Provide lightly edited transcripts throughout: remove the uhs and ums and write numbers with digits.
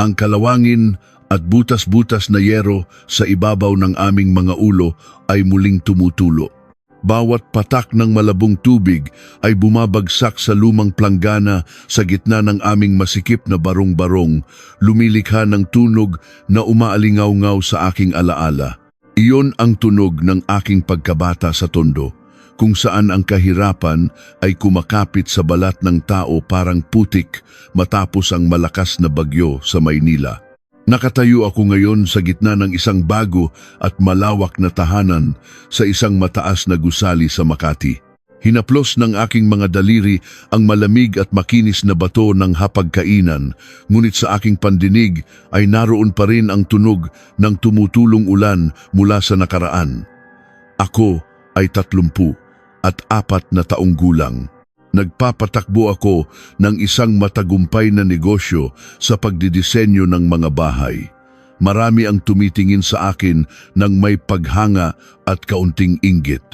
Ang kalawangin at butas-butas na yero sa ibabaw ng aming mga ulo ay muling tumutulo. Bawat patak ng malabong tubig ay bumabagsak sa lumang planggana sa gitna ng aming masikip na barong-barong, lumilikha ng tunog na umaalingaw-ngaw sa aking alaala. Iyon ang tunog ng aking pagkabata sa Tondo, kung saan ang kahirapan ay kumakapit sa balat ng tao parang putik matapos ang malakas na bagyo sa Maynila. Nakatayo ako ngayon sa gitna ng isang bago at malawak na tahanan sa isang mataas na gusali sa Makati. Hinaplos ng aking mga daliri ang malamig at makinis na bato ng hapagkainan, ngunit sa aking pandinig ay naroon pa rin ang tunog ng tumutulong ulan mula sa nakaraan. Ako ay 34 na taong gulang. Nagpapatakbo ako ng isang matagumpay na negosyo sa pagdidisenyo ng mga bahay. Marami ang tumitingin sa akin ng may paghanga at kaunting inggit.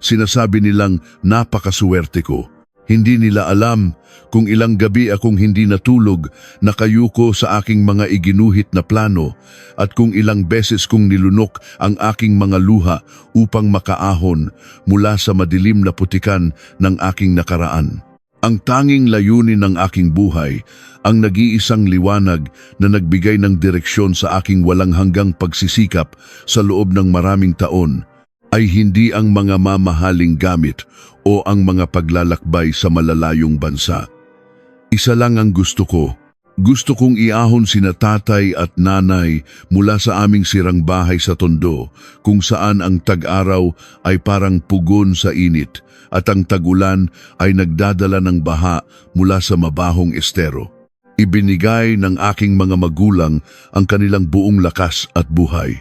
Sinasabi nilang napakaswerte ko. Hindi nila alam kung ilang gabi akong hindi natulog, nakayuko sa aking mga iginuhit na plano, at kung ilang beses kong nilunok ang aking mga luha upang makaahon mula sa madilim na putikan ng aking nakaraan. Ang tanging layunin ng aking buhay, ang nag-iisang liwanag na nagbigay ng direksyon sa aking walang hanggang pagsisikap sa loob ng maraming taon, ay hindi ang mga mamahaling gamit o ang mga paglalakbay sa malalayong bansa. Isa lang ang gusto ko. Gusto kong iahon sina tatay at nanay mula sa aming sirang bahay sa Tondo, kung saan ang tag-araw ay parang pugon sa init at ang tag-ulan ay nagdadala ng baha mula sa mabahong estero. Ibinigay ng aking mga magulang ang kanilang buong lakas at buhay.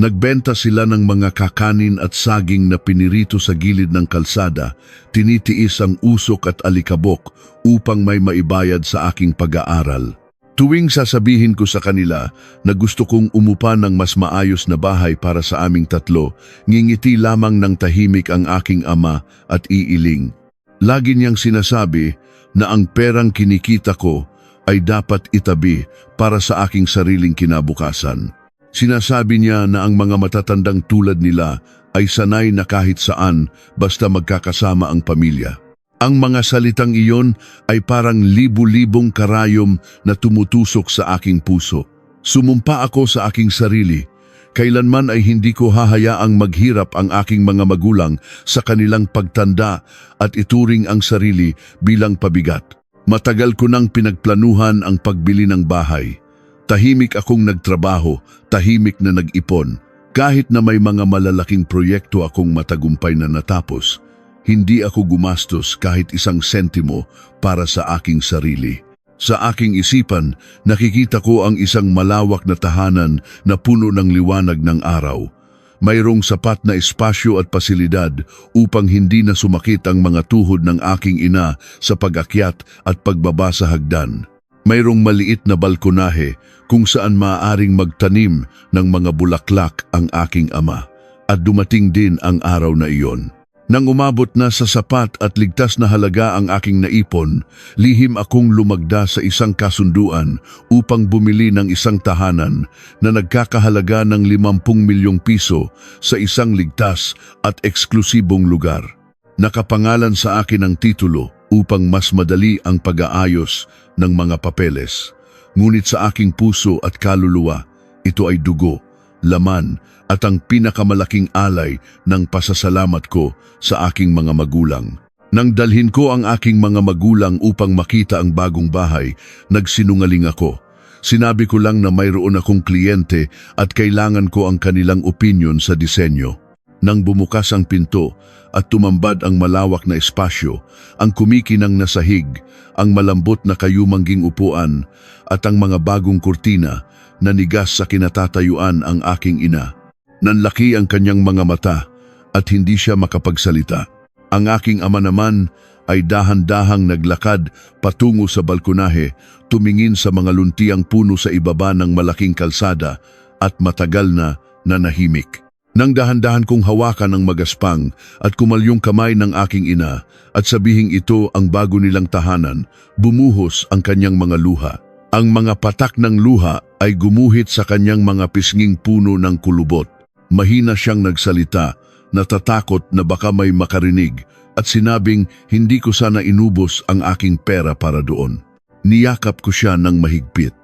Nagbenta sila ng mga kakanin at saging na pinirito sa gilid ng kalsada, tinitiis ang usok at alikabok upang may maibayad sa aking pag-aaral. Tuwing sasabihin ko sa kanila na gusto kong umupa ng mas maayos na bahay para sa aming tatlo, ngingiti lamang ng tahimik ang aking ama at iiling. Lagi niyang sinasabi na ang perang kinikita ko ay dapat itabi para sa aking sariling kinabukasan. Sinasabi niya na ang mga matatandang tulad nila ay sanay na kahit saan basta magkakasama ang pamilya. Ang mga salitang iyon ay parang libu-libong karayom na tumutusok sa aking puso. Sumumpa ako sa aking sarili. Kailanman ay hindi ko hahayaang maghirap ang aking mga magulang sa kanilang pagtanda at ituring ang sarili bilang pabigat. Matagal ko nang pinagplanuhan ang pagbili ng bahay. Tahimik akong nagtrabaho, tahimik na nag-ipon. Kahit na may mga malalaking proyekto akong matagumpay na natapos, hindi ako gumastos kahit isang sentimo para sa aking sarili. Sa aking isipan, nakikita ko ang isang malawak na tahanan na puno ng liwanag ng araw. Mayroong sapat na espasyo at pasilidad upang hindi na sumakit ang mga tuhod ng aking ina sa pag-akyat at pagbaba sa hagdan. Mayroong maliit na balkonahe kung saan maaaring magtanim ng mga bulaklak ang aking ama. At dumating din ang araw na iyon. Nang umabot na sa sapat at ligtas na halaga ang aking naipon, lihim akong lumagda sa isang kasunduan upang bumili ng isang tahanan na nagkakahalaga ng 50 milyong piso sa isang ligtas at eksklusibong lugar. Nakapangalan sa akin ang titulo upang mas madali ang pag-aayos ng mga papeles. Ngunit sa aking puso at kaluluwa, ito ay dugo, laman at ang pinakamalaking alay ng pasasalamat ko sa aking mga magulang. Nang dalhin ko ang aking mga magulang upang makita ang bagong bahay, nagsinungaling ako. Sinabi ko lang na mayroon akong kliyente at kailangan ko ang kanilang opinyon sa disenyo. Nang bumukas ang pinto at tumambad ang malawak na espasyo, ang kumikinang na sahig, ang malambot na kayumangging upuan at ang mga bagong kurtina na nigas sa kinatatayuan ang aking ina. Nanlaki ang kanyang mga mata at hindi siya makapagsalita. Ang aking ama naman ay dahan-dahang naglakad patungo sa balkonahe, tumingin sa mga luntiang puno sa ibaba ng malaking kalsada at matagal na nanahimik. Nang dahan-dahan kong hawakan ang magaspang at kumalyong kamay ng aking ina at sabihing ito ang bago nilang tahanan, bumuhos ang kanyang mga luha. Ang mga patak ng luha ay gumuhit sa kanyang mga pisnging puno ng kulubot. Mahina siyang nagsalita, natatakot na baka may makarinig, at sinabing hindi ko sana inubos ang aking pera para doon. Niyakap ko siya ng mahigpit.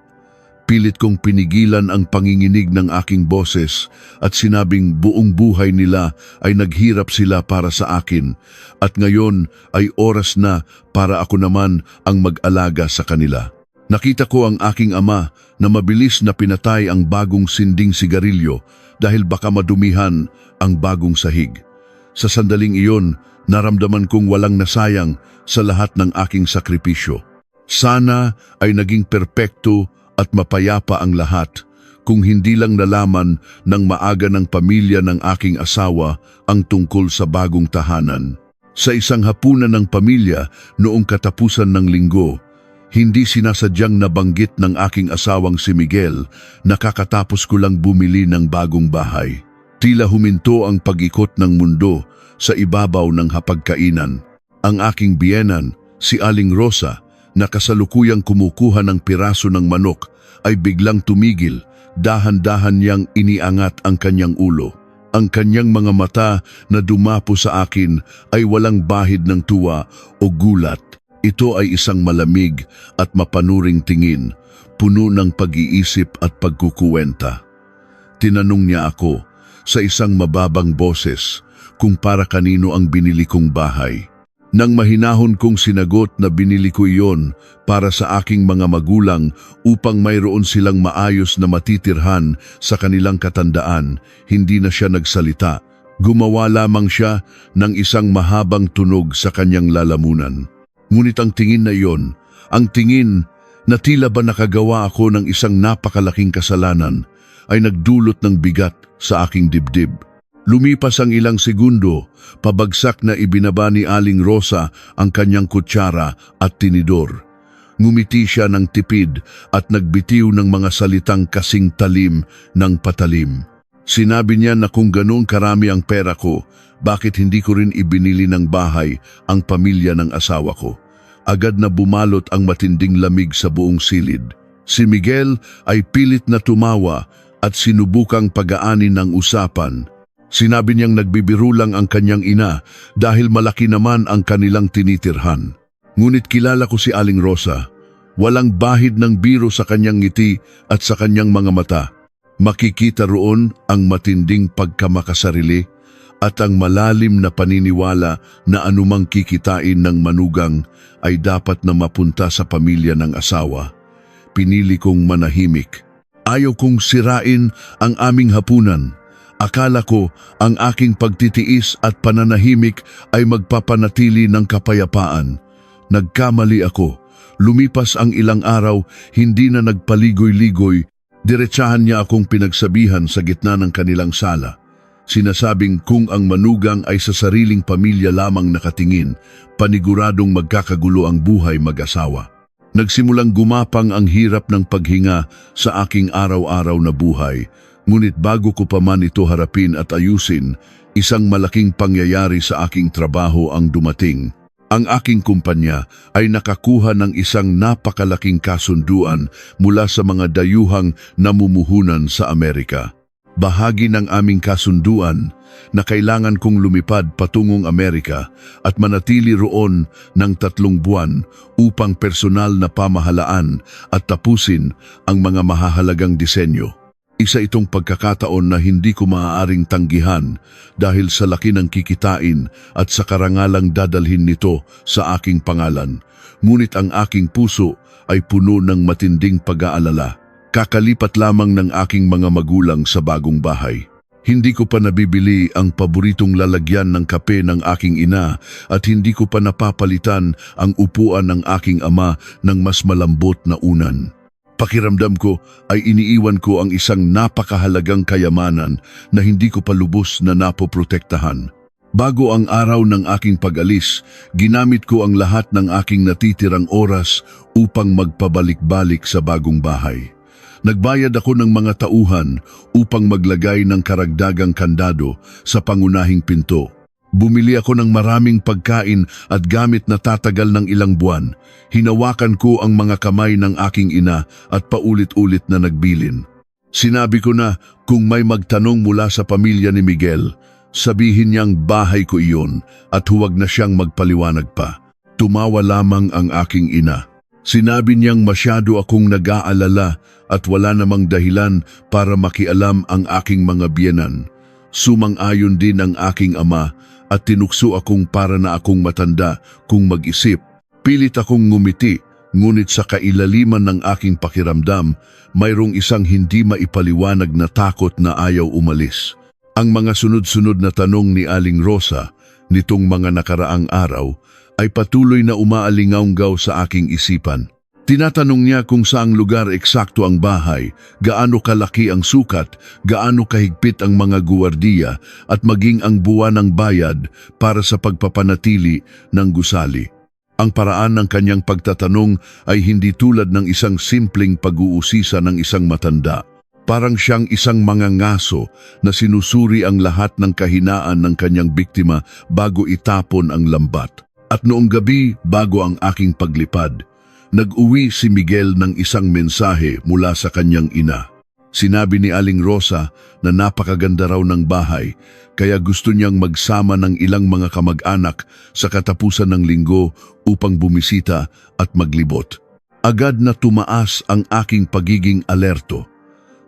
Pilit kong pinigilan ang panginginig ng aking boses at sinabing buong buhay nila ay naghirap sila para sa akin at ngayon ay oras na para ako naman ang mag-alaga sa kanila. Nakita ko ang aking ama na mabilis na pinatay ang bagong sinding sigarilyo dahil baka madumihan ang bagong sahig. Sa sandaling iyon, naramdaman kong walang nasayang sa lahat ng aking sakripisyo. Sana ay naging perpekto at mapayapa ang lahat kung hindi lang nalaman ng maaga ng pamilya ng aking asawa ang tungkol sa bagong tahanan. Sa isang hapunan ng pamilya noong katapusan ng linggo, hindi sinasadyang nabanggit ng aking asawang si Miguel na kakatapos ko lang bumili ng bagong bahay. Tila huminto ang pag-ikot ng mundo sa ibabaw ng hapagkainan. Ang aking biyenan, si Aling Rosa, na kasalukuyang kumukuha ng piraso ng manok ay biglang tumigil, dahan-dahan niyang iniangat ang kanyang ulo. Ang kanyang mga mata na dumapo sa akin ay walang bahid ng tuwa o gulat. Ito ay isang malamig at mapanuring tingin, puno ng pag-iisip at pagkukuwenta. Tinanong niya ako sa isang mababang boses kung para kanino ang binili kong bahay. Nang mahinahon kong sinagot na binili ko iyon para sa aking mga magulang upang mayroon silang maayos na matitirhan sa kanilang katandaan, hindi na siya nagsalita. Gumawa lamang siya ng isang mahabang tunog sa kanyang lalamunan. Ngunit ang tingin na iyon, ang tingin na tila ba nakagawa ako ng isang napakalaking kasalanan, ay nagdulot ng bigat sa aking dibdib. Lumipas ang ilang segundo, pabagsak na ibinaba ni Aling Rosa ang kanyang kutsara at tinidor. Ngumiti siya ng tipid at nagbitiw ng mga salitang kasing talim ng patalim. Sinabi niya na kung ganoon karami ang pera ko, bakit hindi ko rin ibinili ng bahay ang pamilya ng asawa ko? Agad na bumalot ang matinding lamig sa buong silid. Si Miguel ay pilit na tumawa at sinubukang pagaanin ng usapan. Sinabi niyang nagbibiro lang ang kanyang ina dahil malaki naman ang kanilang tinitirhan. Ngunit kilala ko si Aling Rosa. Walang bahid ng biro sa kanyang ngiti at sa kanyang mga mata. Makikita roon ang matinding pagkamakasarili at ang malalim na paniniwala na anumang kikitain ng manugang ay dapat na mapunta sa pamilya ng asawa. Pinili kong manahimik. Ayaw kong sirain ang aming hapunan. Akala ko ang aking pagtitiis at pananahimik ay magpapanatili ng kapayapaan. Nagkamali ako. Lumipas ang ilang araw, hindi na nagpaligoy-ligoy. Diretsahan niya akong pinagsabihan sa gitna ng kanilang sala. Sinasabing kung ang manugang ay sa sariling pamilya lamang nakatingin, paniguradong magkakagulo ang buhay mag-asawa. Nagsimulang gumapang ang hirap ng paghinga sa aking araw-araw na buhay. Ngunit bago ko pa man ito harapin at ayusin, isang malaking pangyayari sa aking trabaho ang dumating. Ang aking kumpanya ay nakakuha ng isang napakalaking kasunduan mula sa mga dayuhang namumuhunan sa Amerika. Bahagi ng aming kasunduan na kailangan kong lumipad patungong Amerika at manatili roon ng 3 buwan upang personal na pamahalaan at tapusin ang mga mahahalagang disenyo. Isa itong pagkakataon na hindi ko maaaring tanggihan dahil sa laki ng kikitain at sa karangalang dadalhin nito sa aking pangalan. Ngunit ang aking puso ay puno ng matinding pag-aalala. Kakalipat lamang ng aking mga magulang sa bagong bahay. Hindi ko pa nabibili ang paboritong lalagyan ng kape ng aking ina at hindi ko pa napapalitan ang upuan ng aking ama ng mas malambot na unan. Pakiramdam ko ay iniiwan ko ang isang napakahalagang kayamanan na hindi ko pa lubos na napoprotektahan. Bago ang araw ng aking pag-alis, ginamit ko ang lahat ng aking natitirang oras upang magpabalik-balik sa bagong bahay. Nagbayad ako ng mga tauhan upang maglagay ng karagdagang kandado sa pangunahing pinto. Bumili ako ng maraming pagkain at gamit na tatagal ng ilang buwan. Hinawakan ko ang mga kamay ng aking ina at paulit-ulit na nagbilin. Sinabi ko na kung may magtanong mula sa pamilya ni Miguel, sabihin niyang bahay ko iyon at huwag na siyang magpaliwanag pa. Tumawa lamang ang aking ina. Sinabi niyang masyado akong nag-aalala at wala namang dahilan para makialam ang aking mga biyenan. Sumang-ayon din ang aking ama at tinukso akong para na akong matanda kung mag-isip. Pilit akong ngumiti, ngunit sa kailaliman ng aking pakiramdam, mayroong isang hindi maipaliwanag na takot na ayaw umalis. Ang mga sunod-sunod na tanong ni Aling Rosa nitong mga nakaraang araw ay patuloy na umaalingaw sa aking isipan. Tinatanong niya kung saang lugar eksakto ang bahay, gaano kalaki ang sukat, gaano kahigpit ang mga guwardiya at maging ang buwan ng bayad para sa pagpapanatili ng gusali. Ang paraan ng kanyang pagtatanong ay hindi tulad ng isang simpleng pag-uusisa ng isang matanda. Parang siyang isang mangangaso na sinusuri ang lahat ng kahinaan ng kanyang biktima bago itapon ang lambat. At noong gabi bago ang aking paglipad, nag-uwi si Miguel ng isang mensahe mula sa kanyang ina. Sinabi ni Aling Rosa na napakaganda raw ng bahay, kaya gusto niyang magsama ng ilang mga kamag-anak sa katapusan ng linggo upang bumisita at maglibot. Agad na tumaas ang aking pagiging alerto.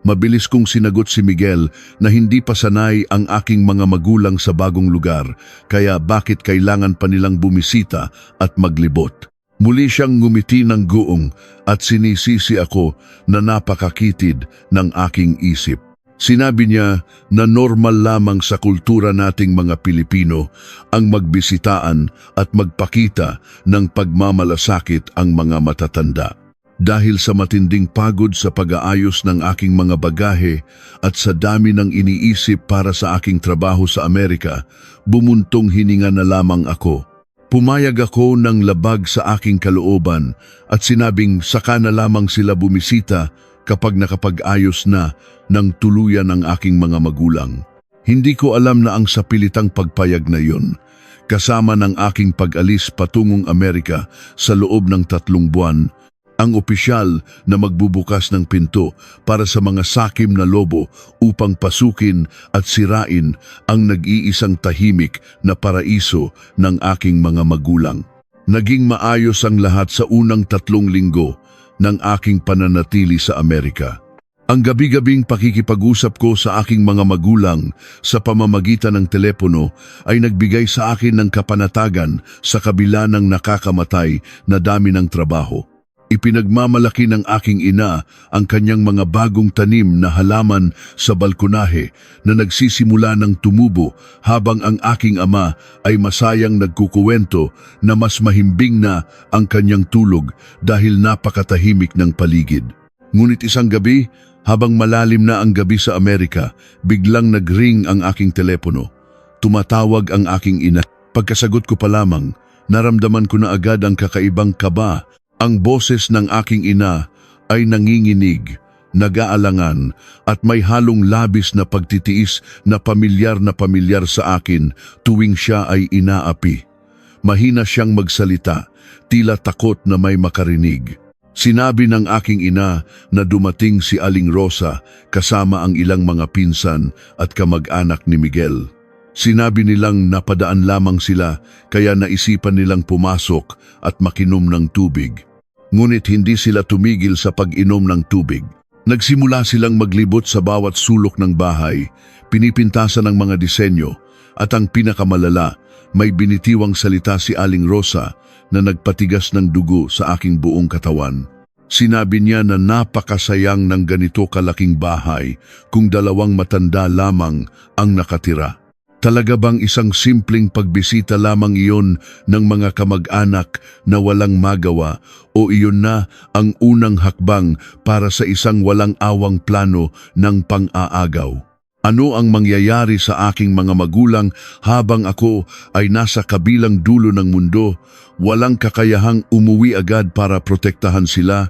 Mabilis kong sinagot si Miguel na hindi pa sanay ang aking mga magulang sa bagong lugar, kaya bakit kailangan pa nilang bumisita at maglibot. Muli siyang ngumiti ng guong at sinisisi ako na napakakitid ng aking isip. Sinabi niya na normal lamang sa kultura nating mga Pilipino ang magbisitaan at magpakita ng pagmamalasakit ang mga matatanda. Dahil sa matinding pagod sa pag-aayos ng aking mga bagahe at sa dami ng iniisip para sa aking trabaho sa Amerika, bumuntong hininga na lamang ako. Pumayag ako ng labag sa aking kalooban at sinabing saka na lamang sila bumisita kapag nakapag-ayos na ng tuluyan ng aking mga magulang. Hindi ko alam na ang sapilitang pagpayag na yun, kasama ng aking pag-alis patungong Amerika sa loob ng 3 buwan, ang opisyal na magbubukas ng pinto para sa mga sakim na lobo upang pasukin at sirain ang nag-iisang tahimik na paraiso ng aking mga magulang. Naging maayos ang lahat sa unang 3 linggo ng aking pananatili sa Amerika. Ang gabi-gabing pakikipag-usap ko sa aking mga magulang sa pamamagitan ng telepono ay nagbigay sa akin ng kapanatagan sa kabila ng nakakamatay na dami ng trabaho. Ipinagmamalaki ng aking ina ang kanyang mga bagong tanim na halaman sa balkonahe na nagsisimula ng tumubo habang ang aking ama ay masayang nagkukuwento na mas mahimbing na ang kanyang tulog dahil napakatahimik ng paligid. Ngunit isang gabi, habang malalim na ang gabi sa Amerika, biglang nag-ring ang aking telepono. Tumatawag ang aking ina. Pagkasagot ko pa lamang, naramdaman ko na agad ang kakaibang kaba. Ang boses ng aking ina ay nanginginig, nag-aalangan at may halong labis na pagtitiis na pamilyar sa akin tuwing siya ay inaapi. Mahina siyang magsalita, tila takot na may makarinig. Sinabi ng aking ina na dumating si Aling Rosa kasama ang ilang mga pinsan at kamag-anak ni Miguel. Sinabi nilang napadaan lamang sila kaya naisipan nilang pumasok at makinom ng tubig. Ngunit hindi sila tumigil sa pag-inom ng tubig. Nagsimula silang maglibot sa bawat sulok ng bahay, pinipintasan ng mga disenyo, at ang pinakamalala, may binitiwang salita si Aling Rosa na nagpatigas ng dugo sa aking buong katawan. Sinabi niya na napakasayang ng ganito kalaking bahay kung 2 matanda lamang ang nakatira. Talaga bang isang simpleng pagbisita lamang iyon ng mga kamag-anak na walang magawa o iyon na ang unang hakbang para sa isang walang awang plano ng pang-aagaw? Ano ang mangyayari sa aking mga magulang habang ako ay nasa kabilang dulo ng mundo, walang kakayahang umuwi agad para protektahan sila?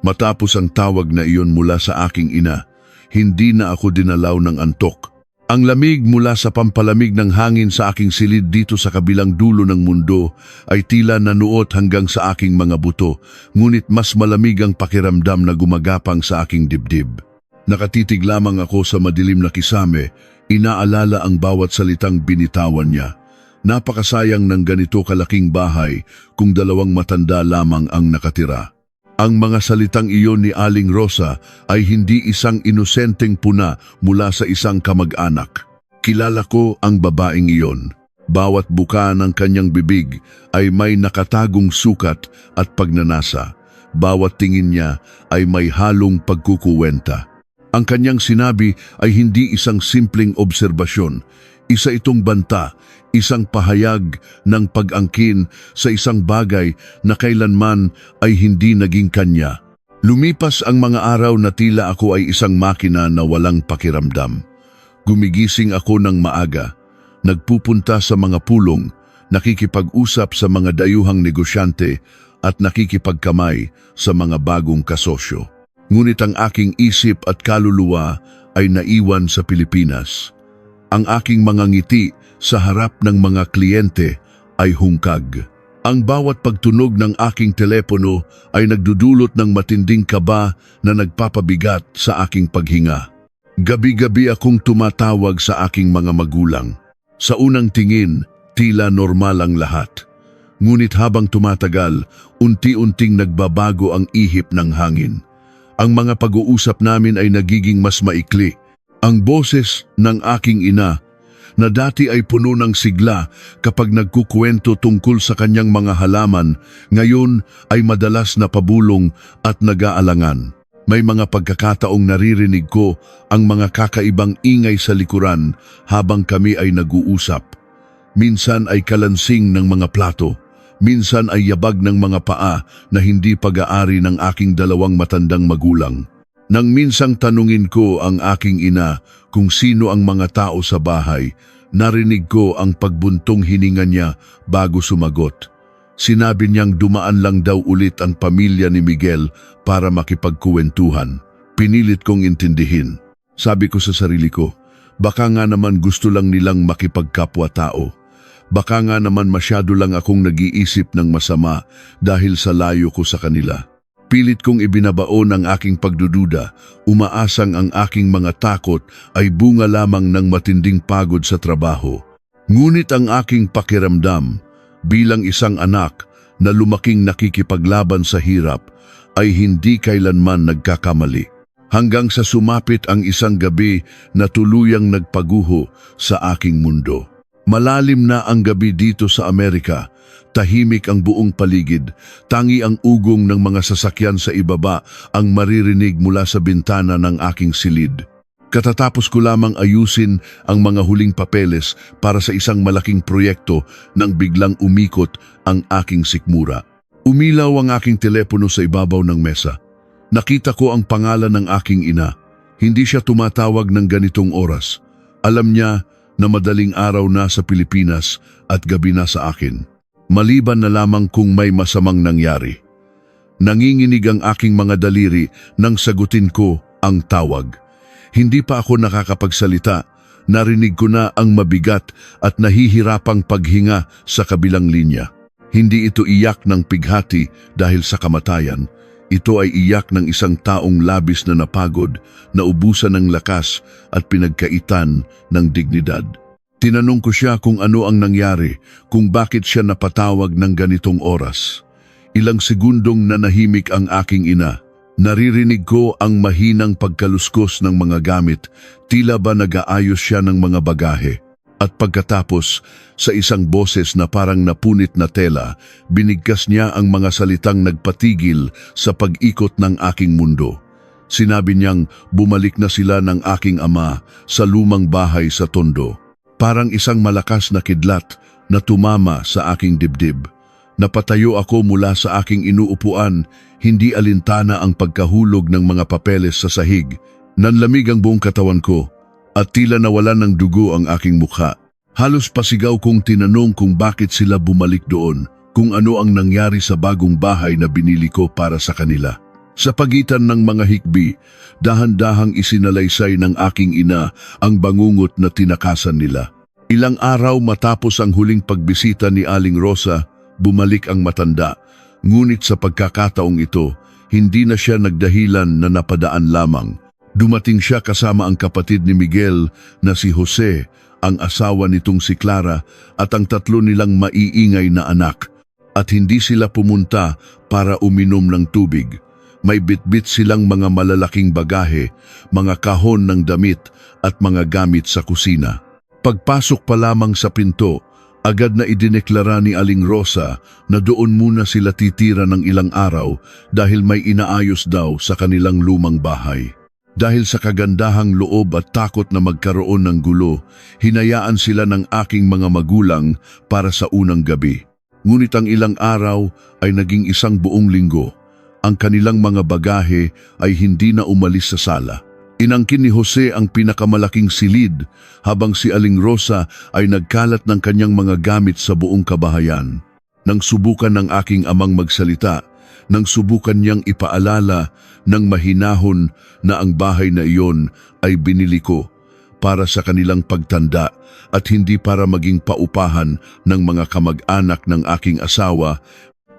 Matapos ang tawag na iyon mula sa aking ina, hindi na ako dinalaw ng antok. Ang lamig mula sa pampalamig ng hangin sa aking silid dito sa kabilang dulo ng mundo ay tila nanuot hanggang sa aking mga buto, ngunit mas malamig ang pakiramdam na gumagapang sa aking dibdib. Nakatitig lamang ako sa madilim na kisame, inaalala ang bawat salitang binitawan niya. Napakasayang ng ganito kalaking bahay kung 2 matanda lamang ang nakatira. Ang mga salitang iyon ni Aling Rosa ay hindi isang inosenteng puna mula sa isang kamag-anak. Kilala ko ang babaeng iyon. Bawat buka ng kanyang bibig ay may nakatagong sukat at pagnanasa. Bawat tingin niya ay may halong pagkukuwenta. Ang kanyang sinabi ay hindi isang simpleng obserbasyon. Isa itong banta, isang pahayag ng pag-angkin sa isang bagay na kailanman ay hindi naging kanya. Lumipas ang mga araw na tila ako ay isang makina na walang pakiramdam. Gumigising ako ng maaga, nagpupunta sa mga pulong, nakikipag-usap sa mga dayuhang negosyante at nakikipagkamay sa mga bagong kasosyo. Ngunit ang aking isip at kaluluwa ay naiwan sa Pilipinas. Ang aking mga ngiti sa harap ng mga kliyente ay hungkag. Ang bawat pagtunog ng aking telepono ay nagdudulot ng matinding kaba na nagpapabigat sa aking paghinga. Gabi-gabi akong tumatawag sa aking mga magulang. Sa unang tingin, tila normal ang lahat. Ngunit habang tumatagal, unti-unting nagbabago ang ihip ng hangin. Ang mga pag-uusap namin ay nagiging mas maikli. Ang boses ng aking ina na dati ay puno ng sigla kapag nagkukwento tungkol sa kanyang mga halaman, ngayon ay madalas na pabulong at nag-aalangan. May mga pagkakataong naririnig ko ang mga kakaibang ingay sa likuran habang kami ay nag-uusap. Minsan ay kalansing ng mga plato, minsan ay yabag ng mga paa na hindi pag-aari ng aking 2 matandang magulang. Nang minsang tanungin ko ang aking ina kung sino ang mga tao sa bahay, narinig ko ang pagbuntong hininga niya bago sumagot. Sinabi niyang dumaan lang daw ulit ang pamilya ni Miguel para makipagkuwentuhan. Pinilit kong intindihin. Sabi ko sa sarili ko, baka nga naman gusto lang nilang makipagkapwa-tao. Baka nga naman masyado lang akong nag-iisip ng masama dahil sa layo ko sa kanila. Pilit kong ibinabaon ang aking pagdududa, umaasang ang aking mga takot ay bunga lamang ng matinding pagod sa trabaho. Ngunit ang aking pakiramdam, bilang isang anak na lumaking nakikipaglaban sa hirap, ay hindi kailanman nagkakamali. Hanggang sa sumapit ang isang gabi na tuluyang nagpaguho sa aking mundo. Malalim na ang gabi dito sa Amerika. Tahimik ang buong paligid, tangi ang ugong ng mga sasakyan sa ibaba ang maririnig mula sa bintana ng aking silid. Katatapos ko lamang ayusin ang mga huling papeles para sa isang malaking proyekto nang biglang umikot ang aking sikmura. Umilaw ang aking telepono sa ibabaw ng mesa. Nakita ko ang pangalan ng aking ina. Hindi siya tumatawag ng ganitong oras. Alam niya na madaling araw na sa Pilipinas at gabi na sa akin. Maliban na lamang kung may masamang nangyari. Nanginginig ang aking mga daliri nang sagutin ko ang tawag. Hindi pa ako nakakapagsalita, narinig ko na ang mabigat at nahihirapang paghinga sa kabilang linya. Hindi ito iyak ng pighati dahil sa kamatayan. Ito ay iyak ng isang taong labis na napagod, naubusan ng lakas at pinagkaitan ng dignidad. Tinanong ko siya kung ano ang nangyari, kung bakit siya napatawag ng ganitong oras. Ilang segundong nanahimik ang aking ina. Naririnig ko ang mahinang pagkaluskos ng mga gamit, tila ba nag-aayos siya ng mga bagahe. At pagkatapos, sa isang boses na parang napunit na tela, binigkas niya ang mga salitang nagpatigil sa pag-ikot ng aking mundo. Sinabi niyang bumalik na sila ng aking ama sa lumang bahay sa Tondo. Parang isang malakas na kidlat na tumama sa aking dibdib. Napatayo ako mula sa aking inuupuan, hindi alintana ang pagkahulog ng mga papeles sa sahig. Nanlamig ang buong katawan ko at tila nawalan ng dugo ang aking mukha. Halos pasigaw kong tinanong kung bakit sila bumalik doon, kung ano ang nangyari sa bagong bahay na binili ko para sa kanila. Sa pagitan ng mga hikbi, dahan-dahang isinalaysay ng aking ina ang bangungot na tinakasan nila. Ilang araw matapos ang huling pagbisita ni Aling Rosa, bumalik ang matanda. Ngunit sa pagkakataong ito, hindi na siya nagdahilan na napadaan lamang. Dumating siya kasama ang kapatid ni Miguel na si Jose, ang asawa nitong si Clara at ang tatlo nilang maiingay na anak. At hindi sila pumunta para uminom ng tubig. May bitbit silang mga malalaking bagahe, mga kahon ng damit at mga gamit sa kusina. Pagpasok pa lamang sa pinto, agad na idineklara ni Aling Rosa na doon muna sila titira ng ilang araw dahil may inaayos daw sa kanilang lumang bahay. Dahil sa kagandahang loob at takot na magkaroon ng gulo, hinayaan sila ng aking mga magulang para sa unang gabi. Ngunit ang ilang araw ay naging isang buong linggo. Ang kanilang mga bagahe ay hindi na umalis sa sala. Inangkin ni Jose ang pinakamalaking silid habang si Aling Rosa ay nagkalat ng kanyang mga gamit sa buong kabahayan. Nang subukan ng aking amang magsalita, nang subukan niyang ipaalala ng mahinahon na ang bahay na iyon ay binili ko para sa kanilang pagtanda at hindi para maging paupahan ng mga kamag-anak ng aking asawa,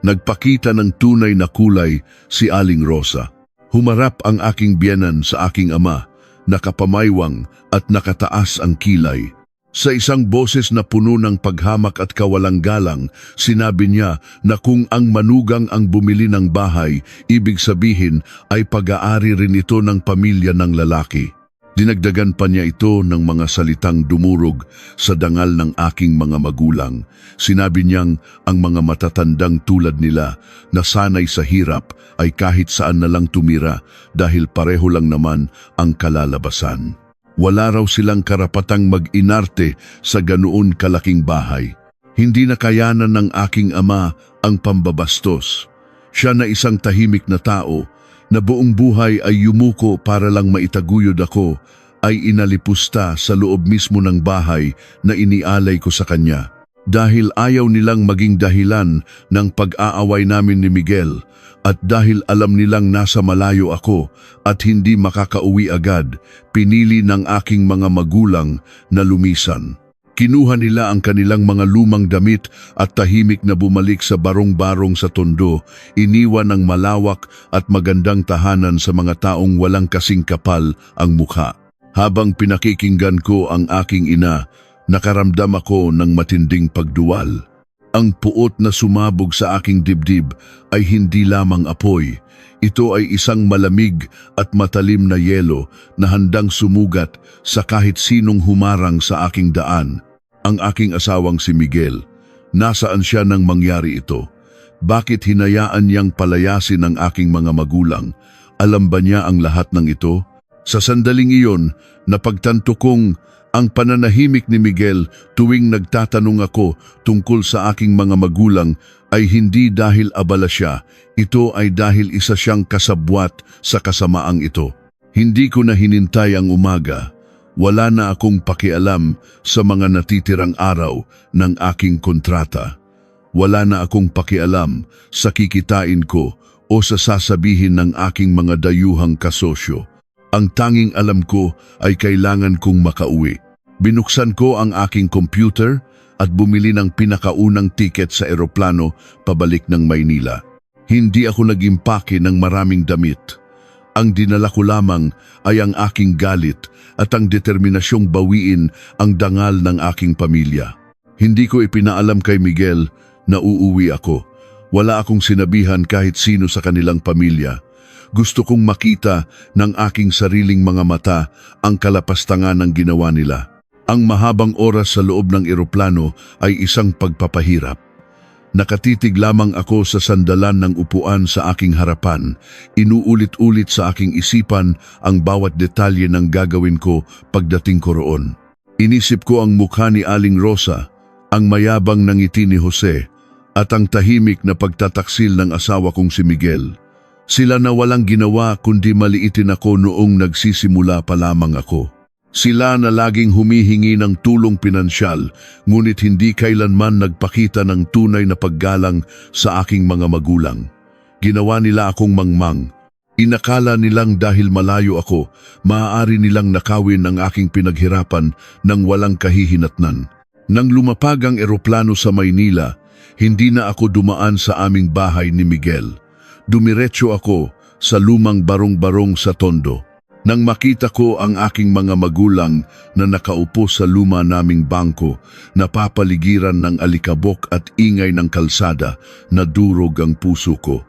nagpakita ng tunay na kulay si Aling Rosa. Humarap ang aking biyenan sa aking ama, nakapamaywang at nakataas ang kilay. Sa isang boses na puno ng paghamak at kawalang galang, sinabi niya na kung ang manugang ang bumili ng bahay, ibig sabihin ay pag-aari rin ito ng pamilya ng lalaki. Dinagdagan pa niya ito ng mga salitang dumurog sa dangal ng aking mga magulang. Sinabi niyang ang mga matatandang tulad nila na sanay sa hirap ay kahit saan na lang tumira dahil pareho lang naman ang kalalabasan. Wala raw silang karapatang mag-inarte sa ganoon kalaking bahay. Hindi nakayanan ng aking ama ang pambabastos. Siya na isang tahimik na tao na buong buhay ay yumuko para lang maitaguyod ako, ay inalipusta sa loob mismo ng bahay na inialay ko sa kanya. Dahil ayaw nilang maging dahilan ng pag-aaway namin ni Miguel at dahil alam nilang nasa malayo ako at hindi makakauwi agad, pinili ng aking mga magulang na lumisan. Kinuha nila ang kanilang mga lumang damit at tahimik na bumalik sa barong-barong sa tondo, iniwan ng malawak at magandang tahanan sa mga taong walang kasing kapal ang mukha. Habang pinakikinggan ko ang aking ina, nakaramdam ako ng matinding pagduwal. Ang puot na sumabog sa aking dibdib ay hindi lamang apoy. Ito ay isang malamig at matalim na yelo na handang sumugat sa kahit sinong humarang sa aking daan. Ang aking asawang si Miguel, nasaan siya nang mangyari ito? Bakit hinayaan niyang palayasin ang aking mga magulang? Alam ba niya ang lahat ng ito? Sa sandaling iyon, napagtanto kong ang pananahimik ni Miguel tuwing nagtatanong ako tungkol sa aking mga magulang ay hindi dahil abala siya, ito ay dahil isa siyang kasabwat sa kasamaang ito. Hindi ko na hinintay ang umaga. Wala na akong pakialam sa mga natitirang araw ng aking kontrata. Wala na akong pakialam sa kikitain ko o sa sasabihin ng aking mga dayuhang kasosyo. Ang tanging alam ko ay kailangan kong makauwi. Binuksan ko ang aking computer at bumili ng pinakaunang tiket sa eroplano pabalik ng Maynila. Hindi ako nag-impake ng maraming damit. Ang dinala ko lamang ay ang aking galit at ang determinasyong bawiin ang dangal ng aking pamilya. Hindi ko ipinaalam kay Miguel na uuwi ako. Wala akong sinabihan kahit sino sa kanilang pamilya. Gusto kong makita ng aking sariling mga mata ang kalapastangan ng ginawa nila. Ang mahabang oras sa loob ng eroplano ay isang pagpapahirap. Nakatitig lamang ako sa sandalan ng upuan sa aking harapan. Inuulit-ulit sa aking isipan ang bawat detalye ng gagawin ko pagdating ko roon. Inisip ko ang mukha ni Aling Rosa, ang mayabang na ngiti ni Jose, at ang tahimik na pagtataksil ng asawa kong si Miguel. Sila na walang ginawa kundi maliitin ako noong nagsisimula pa lamang ako. Sila na laging humihingi ng tulong pinansyal, ngunit hindi kailanman nagpakita ng tunay na paggalang sa aking mga magulang. Ginawa nila akong mangmang. Inakala nilang dahil malayo ako, maaari nilang nakawin ang aking pinaghirapan ng walang kahihinatnan. Nang lumapag ang eroplano sa Maynila, hindi na ako dumaan sa aming bahay ni Miguel. Dumiretso ako sa lumang barong-barong sa Tondo. Nang makita ko ang aking mga magulang na nakaupo sa luma naming bangko, napapaligiran ng alikabok at ingay ng kalsada, nadurog ang puso ko.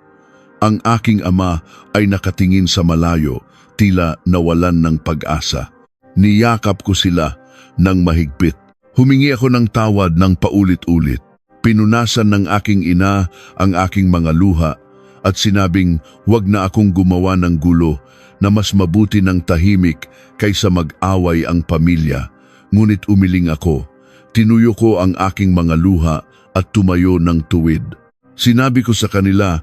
Ang aking ama ay nakatingin sa malayo, tila nawalan ng pag-asa. Niyakap ko sila ng mahigpit. Humingi ako ng tawad ng paulit-ulit. Pinunasan ng aking ina ang aking mga luha at sinabing huwag na akong gumawa ng gulo, na mas mabuti ng tahimik kaysa mag-away ang pamilya. Ngunit umiling ako. Tinuyo ko ang aking mga luha at tumayo ng tuwid. Sinabi ko sa kanila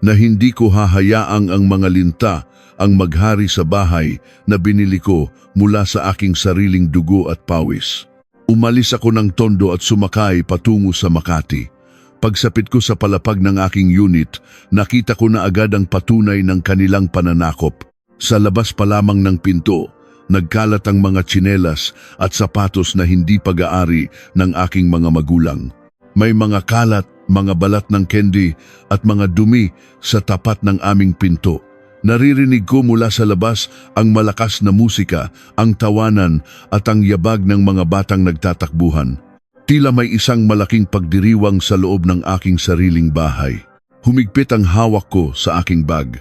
na hindi ko hahayaang ang mga linta ang maghari sa bahay na binili ko mula sa aking sariling dugo at pawis. Umalis ako ng Tondo at sumakay patungo sa Makati. Pagsapit ko sa palapag ng aking unit, nakita ko na agad ang patunay ng kanilang pananakop. Sa labas pa lamang ng pinto, nagkalat ang mga tsinelas at sapatos na hindi pag-aari ng aking mga magulang. May mga kalat, mga balat ng candy at mga dumi sa tapat ng aming pinto. Naririnig ko mula sa labas ang malakas na musika, ang tawanan at ang yabag ng mga batang nagtatakbuhan. Tila may isang malaking pagdiriwang sa loob ng aking sariling bahay. Humigpit ang hawak ko sa aking bag.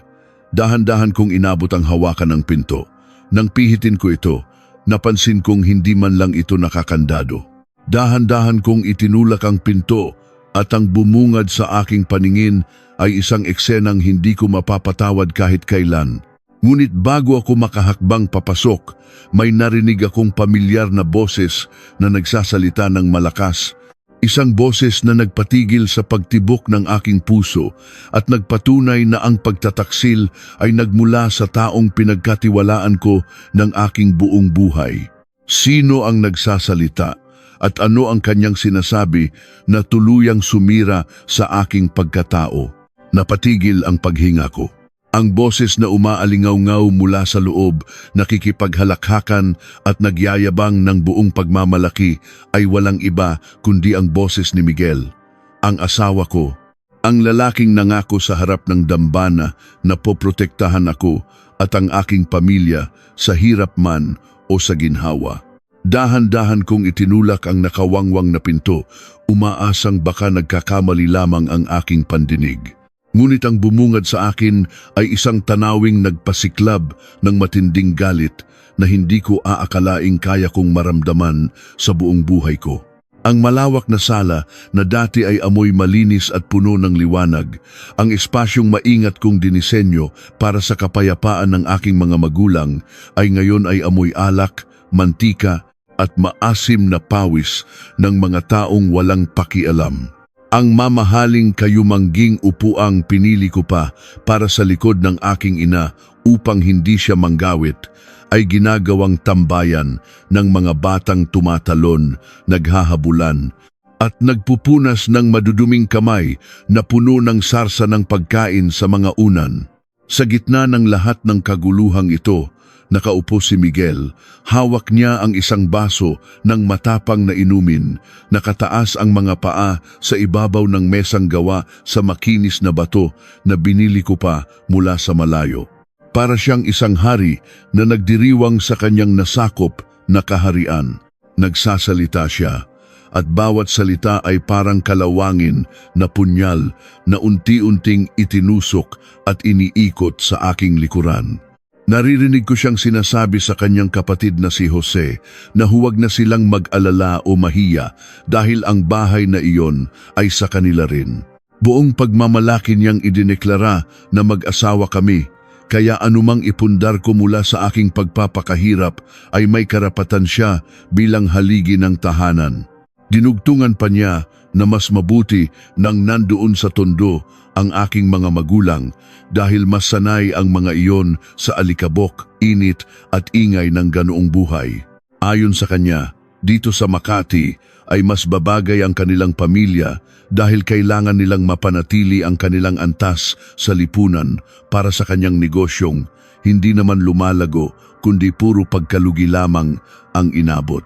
Dahan-dahan kong inabot ang hawakan ng pinto. Nang pihitin ko ito, napansin kong hindi man lang ito nakakandado. Dahan-dahan kong itinulak ang pinto at ang bumungad sa aking paningin ay isang eksenang hindi ko mapapatawad kahit kailan. Ngunit bago ako makahakbang papasok, may narinig akong pamilyar na boses na nagsasalita ng malakas. Isang boses na nagpatigil sa pagtibok ng aking puso at nagpatunay na ang pagtataksil ay nagmula sa taong pinagkatiwalaan ko ng aking buong buhay. Sino ang nagsasalita at ano ang kanyang sinasabi na tuluyang sumira sa aking pagkatao? Napatigil ang paghinga ko. Ang boses na umaalingaw-ngaw mula sa loob, nakikipaghalakhakan at nagyayabang ng buong pagmamalaki ay walang iba kundi ang boses ni Miguel, ang asawa ko, ang lalaking nangako sa harap ng dambana na poprotektahan ako at ang aking pamilya sa hirap man o sa ginhawa. Dahan-dahan kong itinulak ang nakawangwang na pinto, umaasang baka nagkakamali lamang ang aking pandinig. Ngunit ang bumungad sa akin ay isang tanawing nagpasiklab ng matinding galit na hindi ko aakalaing kaya kong maramdaman sa buong buhay ko. Ang malawak na sala na dati ay amoy malinis at puno ng liwanag, ang espasyong maingat kong dinisenyo para sa kapayapaan ng aking mga magulang ay ngayon ay amoy alak, mantika at maasim na pawis ng mga taong walang pakialam. Ang mamahaling kayumangging upuang pinili ko pa para sa likod ng aking ina upang hindi siya manggawit ay ginagawang tambayan ng mga batang tumatalon, naghahabulan at nagpupunas ng maduduming kamay na puno ng sarsa ng pagkain sa mga unan. Sa gitna ng lahat ng kaguluhang ito, nakaupo si Miguel. Hawak niya ang isang baso ng matapang na inumin. Nakataas ang mga paa sa ibabaw ng mesang gawa sa makinis na bato na binili ko pa mula sa malayo. Para siyang isang hari na nagdiriwang sa kanyang nasakop na kaharian. Nagsasalita siya at bawat salita ay parang kalawangin na punyal na unti-unting itinusok at iniikot sa aking likuran. Naririnig ko siyang sinasabi sa kanyang kapatid na si Jose na huwag na silang mag-alala o mahiya dahil ang bahay na iyon ay sa kanila rin. Buong pagmamalaki niyang idineklara na mag-asawa kami, kaya anumang ipundar ko mula sa aking pagpapakahirap ay may karapatan siya bilang haligi ng tahanan. Dinugtungan pa niya na mas mabuti nang nandoon sa Tondo ang aking mga magulang dahil mas sanay ang mga iyon sa alikabok, init at ingay ng ganoong buhay. Ayon sa kanya, Dito sa Makati ay mas babagay ang kanilang pamilya dahil kailangan nilang mapanatili ang kanilang antas sa lipunan para sa kanyang negosyong hindi naman lumalago kundi puro pagkalugi lamang ang inabot.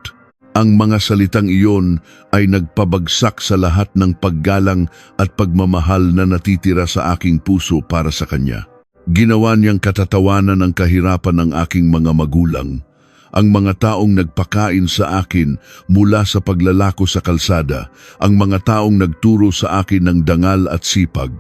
Ang mga salitang iyon ay nagpabagsak sa lahat ng paggalang at pagmamahal na natitira sa aking puso para sa kanya. Ginawa niyang katatawanan ang kahirapan ng aking mga magulang. Ang mga taong nagpakain sa akin mula sa paglalako sa kalsada, ang mga taong nagturo sa akin ng dangal at sipag.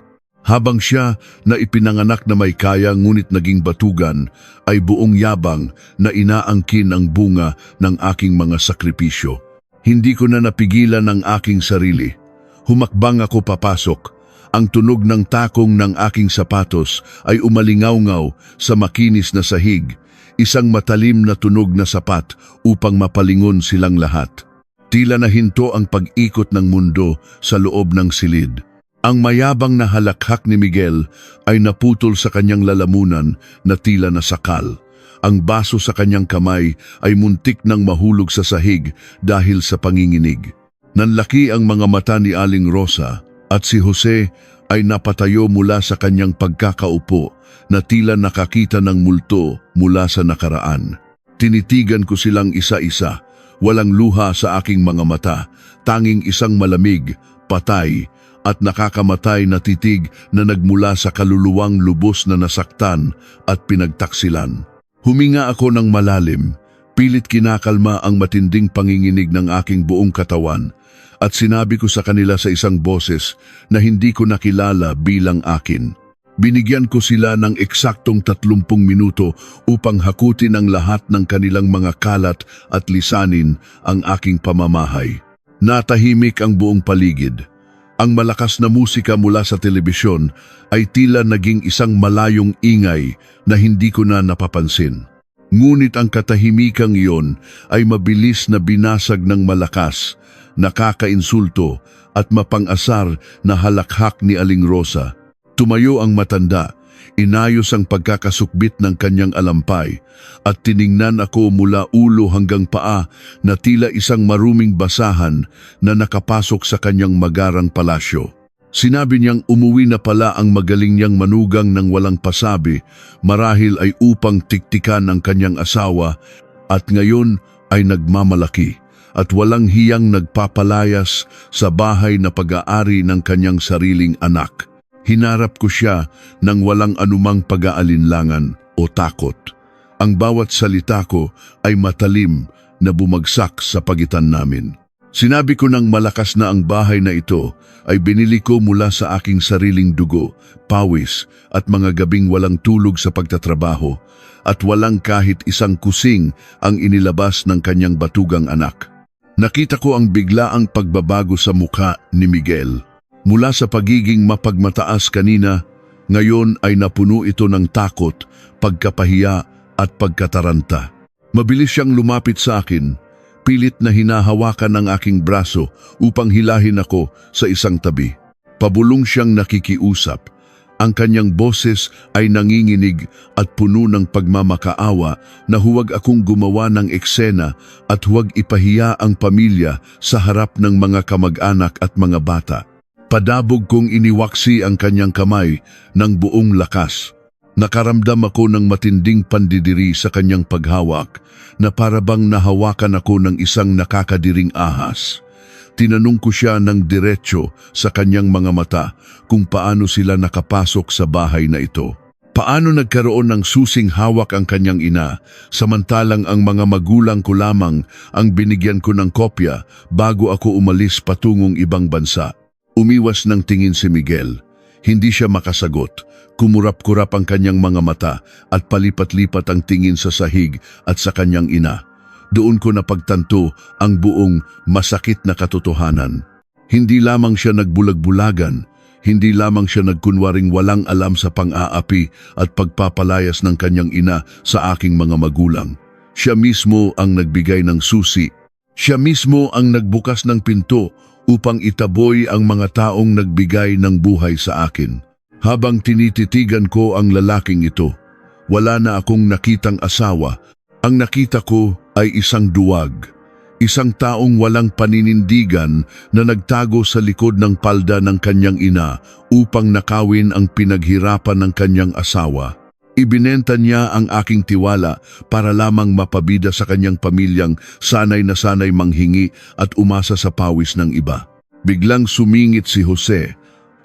Habang siya na ipinanganak na may kaya ngunit naging batugan, ay buong yabang na inaangkin ang bunga ng aking mga sakripisyo. Hindi ko na napigilan ang aking sarili. Humakbang ako papasok. Ang tunog ng takong ng aking sapatos ay umalingaw-ngaw sa makinis na sahig. Isang matalim na tunog na sapat upang mapalingon silang lahat. Tila nahinto ang pag-ikot ng mundo sa loob ng silid. Ang mayabang na halakhak ni Miguel ay naputol sa kanyang lalamunan na tila nasakal. Ang baso sa kanyang kamay ay muntik nang mahulog sa sahig dahil sa panginginig. Nanlaki ang mga mata ni Aling Rosa at si Jose ay napatayo mula sa kanyang pagkakaupo na tila nakakita ng multo mula sa nakaraan. Tinitigan ko silang isa-isa, walang luha sa aking mga mata, tanging isang malamig, patay, at nakakamatay na titig na nagmula sa kaluluwang lubos na nasaktan at pinagtaksilan. Huminga ako ng malalim, pilit kinakalma ang matinding panginginig ng aking buong katawan, at sinabi ko sa kanila sa isang boses na hindi ko nakilala bilang akin. Binigyan ko sila ng eksaktong 30 minuto upang hakutin ang lahat ng kanilang mga kalat at lisanin ang aking pamamahay. Natahimik ang buong paligid. Ang malakas na musika mula sa telebisyon ay tila naging isang malayong ingay na hindi ko na napapansin. Ngunit ang katahimikang iyon ay mabilis na binasag ng malakas, nakakainsulto at mapang-asar na halakhak ni Aling Rosa. Tumayo ang matanda, inayos ang pagkakasukbit ng kanyang alampay at tiningnan ako mula ulo hanggang paa na tila isang maruming basahan na nakapasok sa kanyang magarang palasyo. Sinabi niyang umuwi na pala ang magaling niyang manugang ng walang pasabi, marahil ay upang tiktikan ang kanyang asawa at ngayon ay nagmamalaki at walang hiyang nagpapalayas sa bahay na pag-aari ng kanyang sariling anak. Hinarap ko siya ng walang anumang pag-aalinlangan o takot. Ang bawat salita ko ay matalim na bumagsak sa pagitan namin. Sinabi ko ng malakas na ang bahay na ito ay binili ko mula sa aking sariling dugo, pawis at mga gabing walang tulog sa pagtatrabaho at walang kahit isang kusing ang inilabas ng kanyang batugang anak. Nakita ko ang biglaang pagbabago sa mukha ni Miguel. Mula sa pagiging mapagmataas kanina, ngayon ay napuno ito ng takot, pagkapahiya at pagkataranta. Mabilis siyang lumapit sa akin, pilit na hinahawakan ang aking braso upang hilahin ako sa isang tabi. Pabulong siyang nakikiusap. Ang kanyang boses ay nanginginig at puno ng pagmamakaawa na huwag akong gumawa ng eksena at huwag ipahiya ang pamilya sa harap ng mga kamag-anak at mga bata. Padabog kong iniwaksi ang kanyang kamay ng buong lakas. Nakaramdam ako ng matinding pandidiri sa kanyang paghawak na parabang nahawakan ako ng isang nakakadiring ahas. Tinanong ko siya ng diretso sa kanyang mga mata kung paano sila nakapasok sa bahay na ito. Paano nagkaroon ng susing hawak ang kanyang ina samantalang ang mga magulang ko lamang ang binigyan ko ng kopya bago ako umalis patungong ibang bansa. Umiwas ng tingin si Miguel. Hindi siya makasagot. Kumurap-kurap ang kanyang mga mata at palipat-lipat ang tingin sa sahig at sa kanyang ina. Doon ko napagtanto ang buong masakit na katotohanan. Hindi lamang siya nagbulag-bulagan, hindi lamang siya nagkunwaring walang alam sa pang-aapi at pagpapalayas ng kanyang ina sa aking mga magulang. Siya mismo ang nagbigay ng susi. Siya mismo ang nagbukas ng pinto upang itaboy ang mga taong nagbigay ng buhay sa akin. Habang tinititigan ko ang lalaking ito, wala na akong nakitang asawa. Ang nakita ko ay isang duwag. Isang taong walang paninindigan na nagtago sa likod ng palda ng kanyang ina upang nakawin ang pinaghirapan ng kanyang asawa. Ibinenta niya ang aking tiwala para lamang mapabida sa kanyang pamilyang sanay na sanay manghingi at umasa sa pawis ng iba. Biglang sumingit si Jose,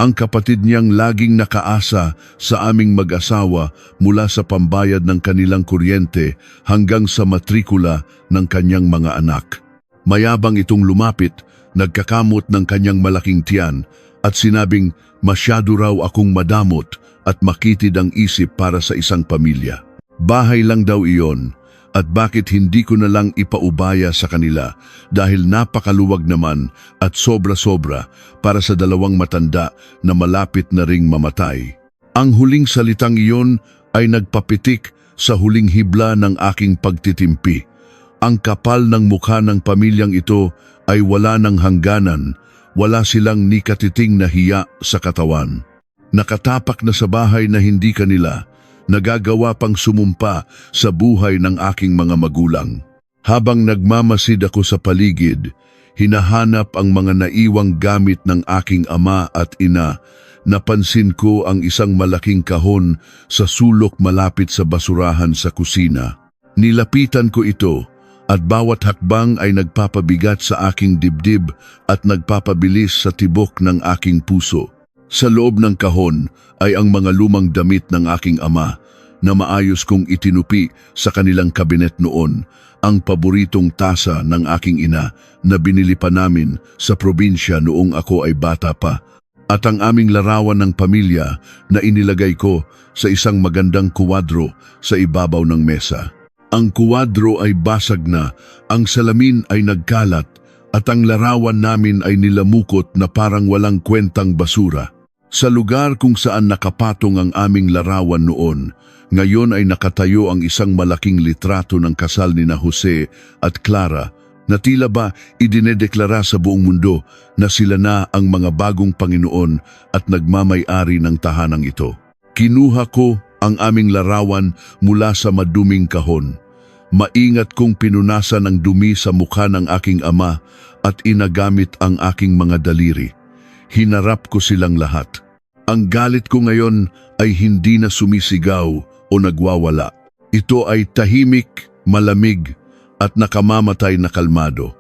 ang kapatid niyang laging nakaasa sa aming mag-asawa mula sa pambayad ng kanilang kuryente hanggang sa matrikula ng kanyang mga anak. Mayabang itong lumapit, nagkakamot ng kanyang malaking tiyan at sinabing masyado raw akong madamot at makitid ang isip para sa isang pamilya. Bahay lang daw iyon, at bakit hindi ko na lang ipaubaya sa kanila dahil napakaluwag naman at sobra-sobra para sa dalawang matanda na malapit na ring mamatay. Ang huling salitang iyon ay nagpapitik sa huling hibla ng aking pagtitimpi. Ang kapal ng mukha ng pamilyang ito ay wala ng hangganan, wala silang ni katiting na hiya sa katawan. Nakatapak na sa bahay na hindi kanila, nagagawa pang sumumpa sa buhay ng aking mga magulang. Habang nagmamasid ako sa paligid, hinahanap ang mga naiwang gamit ng aking ama at ina, napansin ko ang isang malaking kahon sa sulok malapit sa basurahan sa kusina. Nilapitan ko ito at bawat hakbang ay nagpapabigat sa aking dibdib at nagpapabilis sa tibok ng aking puso. Sa loob ng kahon ay ang mga lumang damit ng aking ama na maayos kong itinupi sa kanilang kabinet noon, ang paboritong tasa ng aking ina na binili pa namin sa probinsya noong ako ay bata pa, at ang aming larawan ng pamilya na inilagay ko sa isang magandang kuwadro sa ibabaw ng mesa. Ang kuwadro ay basag na, ang salamin ay nagkalat, at ang larawan namin ay nilamukot na parang walang kwentang basura. Sa lugar kung saan nakapatong ang aming larawan noon, ngayon ay nakatayo ang isang malaking litrato ng kasal ni na Jose at Clara na tila ba idinedeklara sa buong mundo na sila na ang mga bagong Panginoon at nagmamay-ari ng tahanang ito. Kinuha ko ang aming larawan mula sa maduming kahon. Maingat kong pinunasan ang dumi sa mukha ng aking ama at inagamit ang aking mga daliri. Hinarap ko silang lahat. Ang galit ko ngayon ay hindi na sumisigaw o nagwawala. Ito ay tahimik, malamig at nakamamatay na kalmado.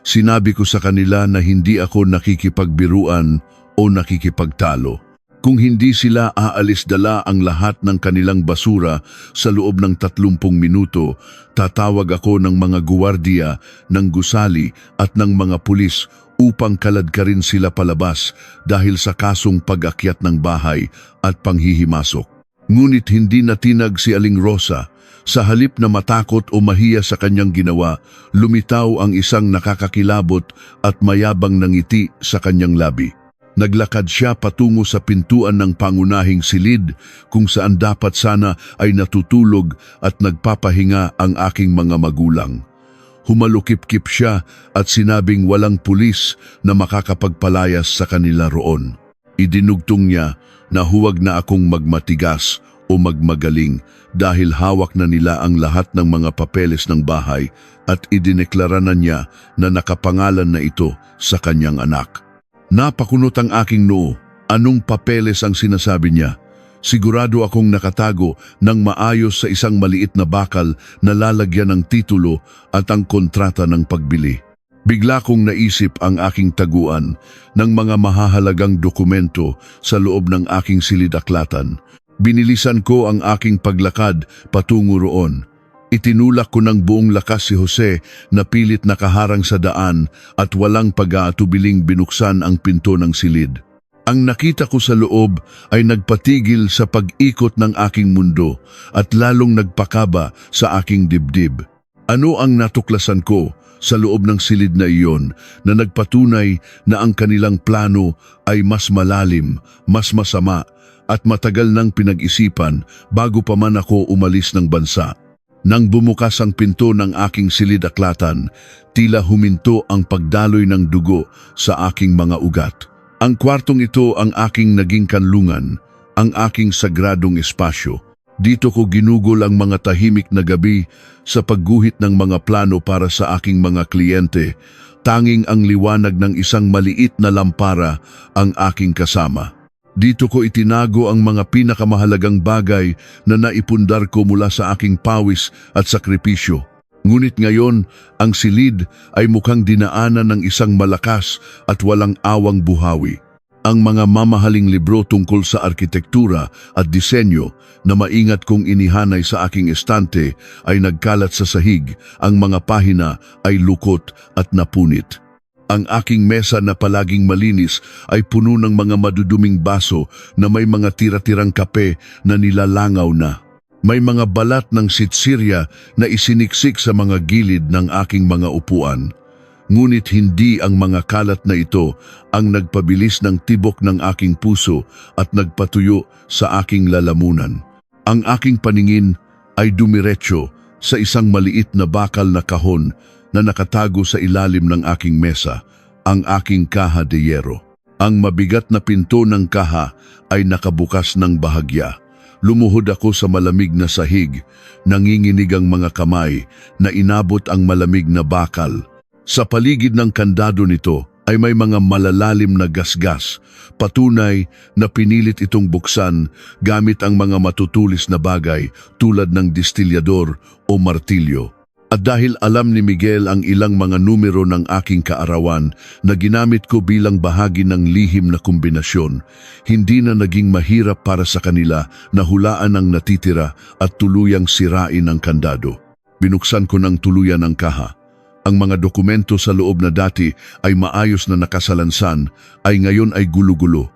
Sinabi ko sa kanila na hindi ako nakikipagbiruan o nakikipagtalo. Kung hindi sila aalis dala ang lahat ng kanilang basura sa loob ng 30 minuto, tatawag ako ng mga guwardiya, ng gusali at ng mga pulis upang kaladkarin sila palabas dahil sa kasong pag-akyat ng bahay at panghihimasok. Ngunit hindi natinag si Aling Rosa. Sa halip na matakot o mahiya sa kanyang ginawa, lumitaw ang isang nakakakilabot at mayabang na ngiti sa kanyang labi. Naglakad siya patungo sa pintuan ng pangunahing silid kung saan dapat sana ay natutulog at nagpapahinga ang aking mga magulang. Humalukip-kip siya at sinabing walang pulis na makakapagpalayas sa kanila roon. Idinugtong niya na huwag na akong magmatigas o magmagaling dahil hawak na nila ang lahat ng mga papeles ng bahay at idineklara na niya na nakapangalan na ito sa kanyang anak. Napakunot ang aking noo. Anong papeles ang sinasabi niya? Sigurado akong nakatago ng maayos sa isang maliit na bakal na lalagyan ng titulo at ang kontrata ng pagbili. Bigla kong naisip ang aking taguan ng mga mahahalagang dokumento sa loob ng aking silid-aklatan. Binilisan ko ang aking paglakad patungo roon. Itinulak ko ng buong lakas si Jose na pilit nakaharang sa daan at walang pag-aatubiling binuksan ang pinto ng silid. Ang nakita ko sa loob ay nagpatigil sa pag-ikot ng aking mundo at lalong nagpakaba sa aking dibdib. Ano ang natuklasan ko sa loob ng silid na iyon na nagpatunay na ang kanilang plano ay mas malalim, mas masama at matagal nang pinag-isipan bago pa man ako umalis ng bansa. Nang bumukas ang pinto ng aking silid-aklatan, tila huminto ang pagdaloy ng dugo sa aking mga ugat. Ang kwartong ito ang aking naging kanlungan, ang aking sagradong espasyo. Dito ko ginugol ang mga tahimik na gabi sa pagguhit ng mga plano para sa aking mga kliyente. Tanging ang liwanag ng isang maliit na lampara ang aking kasama. Dito ko itinago ang mga pinakamahalagang bagay na naipundar ko mula sa aking pawis at sakripisyo. Ngunit ngayon, ang silid ay mukhang dinaanan ng isang malakas at walang awang buhawi. Ang mga mamahaling libro tungkol sa arkitektura at disenyo na maingat kong inihanay sa aking estante ay nagkalat sa sahig. Ang mga pahina ay lukot at napunit. Ang aking mesa na palaging malinis ay puno ng mga maduduming baso na may mga tira-tirang kape na nilalangaw na. May mga balat ng sitsirya na isiniksik sa mga gilid ng aking mga upuan. Ngunit hindi ang mga kalat na ito ang nagpabilis ng tibok ng aking puso at nagpatuyo sa aking lalamunan. Ang aking paningin ay dumiretso sa isang maliit na bakal na kahon na nakatago sa ilalim ng aking mesa, ang aking kaha de yero. Ang mabigat na pinto ng kaha ay nakabukas ng bahagya. Lumuhod ako sa malamig na sahig, nanginginig ang mga kamay na inabot ang malamig na bakal. Sa paligid ng kandado nito ay may mga malalalim na gasgas, patunay na pinilit itong buksan gamit ang mga matutulis na bagay tulad ng distilyador o martilyo. At dahil alam ni Miguel ang ilang mga numero ng aking kaarawan na ginamit ko bilang bahagi ng lihim na kombinasyon, hindi na naging mahirap para sa kanila na hulaan ang natitira at tuluyang sirain ang kandado. Binuksan ko ng tuluyan ang kaha. Ang mga dokumento sa loob na dati ay maayos na nakasalansan ay ngayon ay gulo-gulo.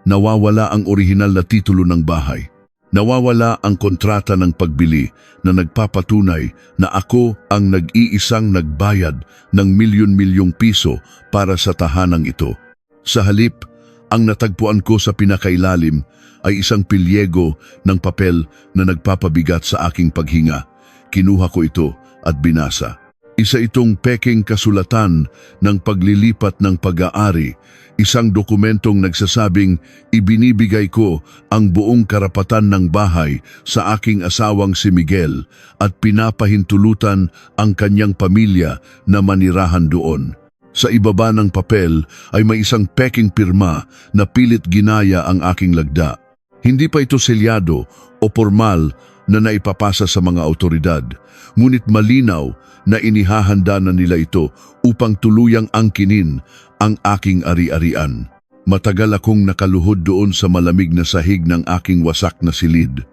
Nawawala ang orihinal na titulo ng bahay. Nawawala ang kontrata ng pagbili na nagpapatunay na ako ang nag-iisang nagbayad ng milyon-milyong piso para sa tahanang ito. Sa halip, ang natagpuan ko sa pinakailalim ay isang pilyego ng papel na nagpapabigat sa aking paghinga. Kinuha ko ito at binasa. Isa itong peking kasulatan ng paglilipat ng pag-aari, isang dokumentong nagsasabing ibinibigay ko ang buong karapatan ng bahay sa aking asawang si Miguel at pinapahintulutan ang kanyang pamilya na manirahan doon. Sa ibaba ng papel ay may isang peking pirma na pilit ginaya ang aking lagda. Hindi pa ito selyado o formal na naipapasa sa mga autoridad, ngunit malinaw na inihahanda na nila ito upang tuluyang angkinin ang aking ari-arian. Matagal akong nakaluhod doon sa malamig na sahig ng aking wasak na silid.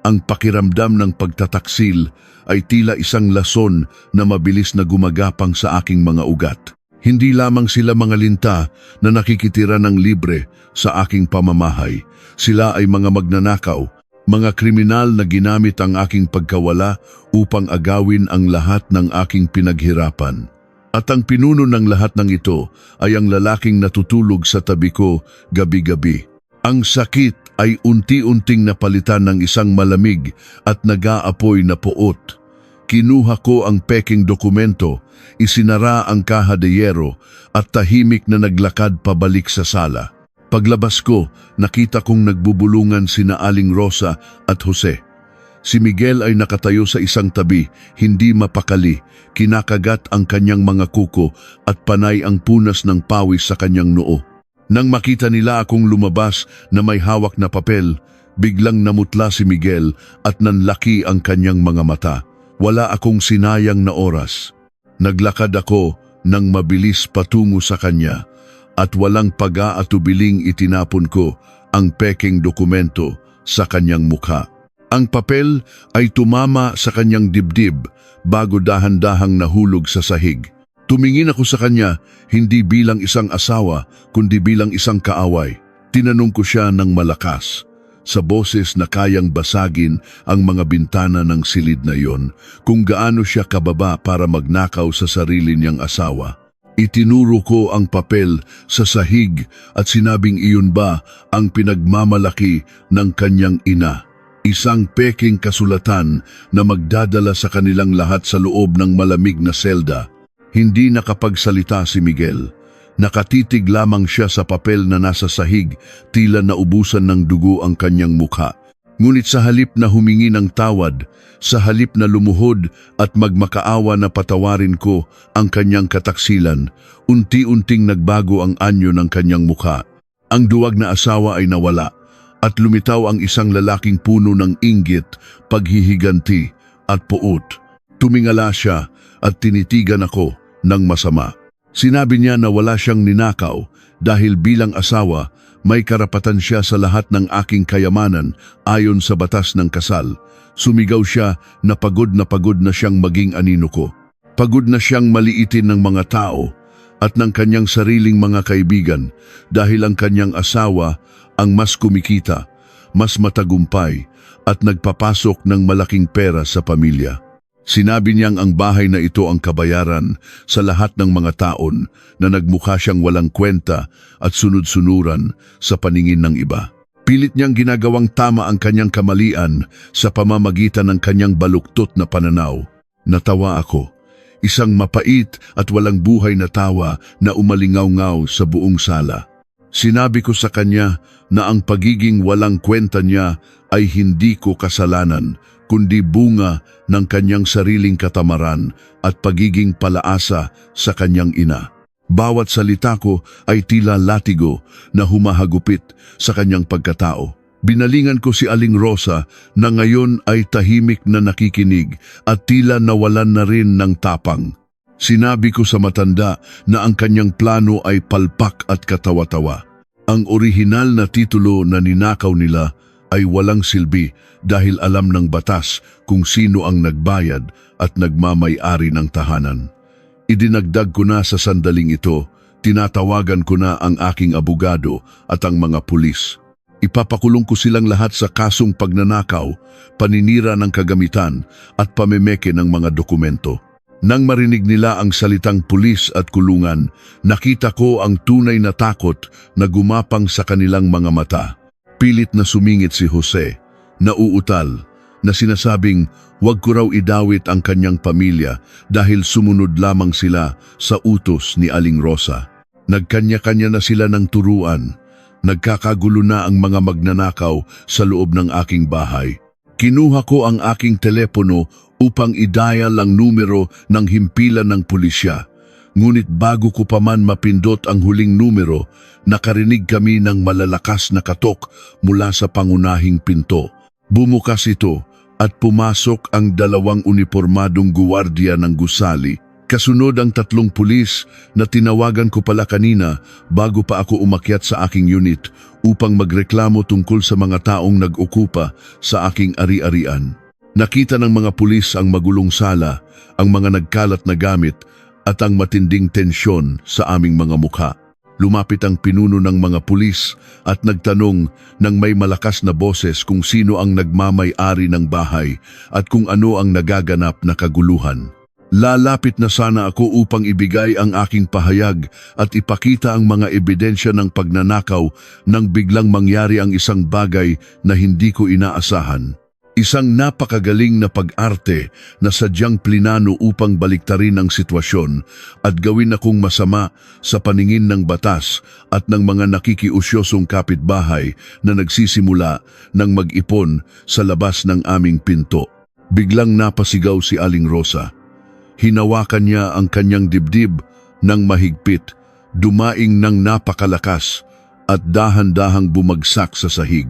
Ang pakiramdam ng pagtataksil ay tila isang lason na mabilis na gumagapang sa aking mga ugat. Hindi lamang sila mga linta na nakikitira ng libre sa aking pamamahay. Sila ay mga magnanakaw, mga kriminal na ginamit ang aking pagkawala upang agawin ang lahat ng aking pinaghirapan. At ang pinuno ng lahat ng ito ay ang lalaking natutulog sa tabi ko gabi-gabi. Ang sakit ay unti-unting napalitan ng isang malamig at nag-aapoy na puot. Kinuha ko ang peking dokumento, isinara ang kaha de yero at tahimik na naglakad pabalik sa sala. Paglabas ko, nakita kong nagbubulungan sina Aling Rosa at Jose. Si Miguel ay nakatayo sa isang tabi, hindi mapakali, kinakagat ang kanyang mga kuko at panay ang punas ng pawis sa kanyang noo. Nang makita nila akong lumabas na may hawak na papel, biglang namutla si Miguel at nanlaki ang kanyang mga mata. Wala akong sinayang na oras. Naglakad ako nang mabilis patungo sa kanya at walang pag-aatubiling itinapon ko ang peking dokumento sa kanyang mukha. Ang papel ay tumama sa kanyang dibdib bago dahan-dahang nahulog sa sahig. Tumingin ako sa kanya hindi bilang isang asawa kundi bilang isang kaaway. Tinanong ko siya ng malakas, sa boses na kayang basagin ang mga bintana ng silid na iyon, kung gaano siya kababa para magnakaw sa sarili niyang asawa. Itinuro ko ang papel sa sahig at sinabing iyon ba ang pinagmamalaki ng kanyang ina. Isang peking kasulatan na magdadala sa kanilang lahat sa loob ng malamig na selda. Hindi nakapagsalita si Miguel. Nakatitig lamang siya sa papel na nasa sahig, tila naubusan ng dugo ang kanyang mukha. Ngunit sa halip na humingi ng tawad, sa halip na lumuhod at magmakaawa na patawarin ko ang kanyang kataksilan, unti-unting nagbago ang anyo ng kanyang mukha. Ang duwag na asawa ay nawala at lumitaw ang isang lalaking puno ng inggit, paghihiganti at puot. Tumingala siya at tinitigan ako ng masama. Sinabi niya na wala siyang ninakaw dahil bilang asawa, may karapatan siya sa lahat ng aking kayamanan ayon sa batas ng kasal. Sumigaw siya na pagod na siyang maging anino ko. Pagod na siyang maliitin ng mga tao at ng kanyang sariling mga kaibigan dahil ang kanyang asawa ang mas kumikita, mas matagumpay at nagpapasok ng malaking pera sa pamilya. Sinabi niyang ang bahay na ito ang kabayaran sa lahat ng mga taon na nagmukha siyang walang kwenta at sunod-sunuran sa paningin ng iba. Pilit niyang ginagawang tama ang kanyang kamalian sa pamamagitan ng kanyang baluktot na pananaw. Natawa ako, isang mapait at walang buhay na tawa na umalingaw-ngaw sa buong sala. Sinabi ko sa kanya na ang pagiging walang kwenta niya ay hindi ko kasalanan, kundi bunga ng kanyang sariling katamaran at pagiging palaasa sa kanyang ina. Bawat salita ko ay tila latigo na humahagupit sa kanyang pagkatao. Binalingan ko si Aling Rosa na ngayon ay tahimik na nakikinig at tila nawalan na rin ng tapang. Sinabi ko sa matanda na ang kanyang plano ay palpak at katawa-tawa. Ang orihinal na titulo na ninakaw nila ay walang silbi dahil alam ng batas kung sino ang nagbayad at nagmamay-ari ng tahanan. Idinagdag ko na sa sandaling ito, tinatawagan ko na ang aking abogado at ang mga pulis. Ipapakulong ko silang lahat sa kasong pagnanakaw, paninira ng kagamitan at pamemeke ng mga dokumento. Nang marinig nila ang salitang pulis at kulungan, nakita ko ang tunay na takot na gumapang sa kanilang mga mata. Pilit na sumingit si Jose, nauutal, na sinasabing huwag ko raw idawit ang kanyang pamilya dahil sumunod lamang sila sa utos ni Aling Rosa. Nagkanya-kanya na sila ng turuan. Nagkakagulo na ang mga magnanakaw sa loob ng aking bahay. Kinuha ko ang aking telepono upang i-dial ang numero ng himpilan ng pulisya. Ngunit bago ko pa man mapindot ang huling numero, nakarinig kami ng malalakas na katok mula sa pangunahing pinto. Bumukas ito at pumasok ang 2 unipormadong guwardiya ng gusali. Kasunod ang 3 pulis na tinawagan ko pala kanina bago pa ako umakyat sa aking unit upang magreklamo tungkol sa mga taong nag-okupa sa aking ari-arian. Nakita ng mga pulis ang magulong sala, ang mga nagkalat na gamit at ang matinding tensyon sa aming mga mukha. Lumapit ang pinuno ng mga pulis at nagtanong ng may malakas na boses kung sino ang nagmamay-ari ng bahay at kung ano ang nagaganap na kaguluhan. Lalapit na sana ako upang ibigay ang aking pahayag at ipakita ang mga ebidensya ng pagnanakaw nang biglang mangyari ang isang bagay na hindi ko inaasahan. Isang napakagaling na pag-arte na sadyang plinano upang baliktarin ang sitwasyon at gawin akong masama sa paningin ng batas at ng mga nakikiusyosong kapitbahay na nagsisimula ng mag-ipon sa labas ng aming pinto. Biglang napasigaw si Aling Rosa. Hinawakan niya ang kanyang dibdib ng mahigpit, dumaing ng napakalakas at dahan-dahang bumagsak sa sahig.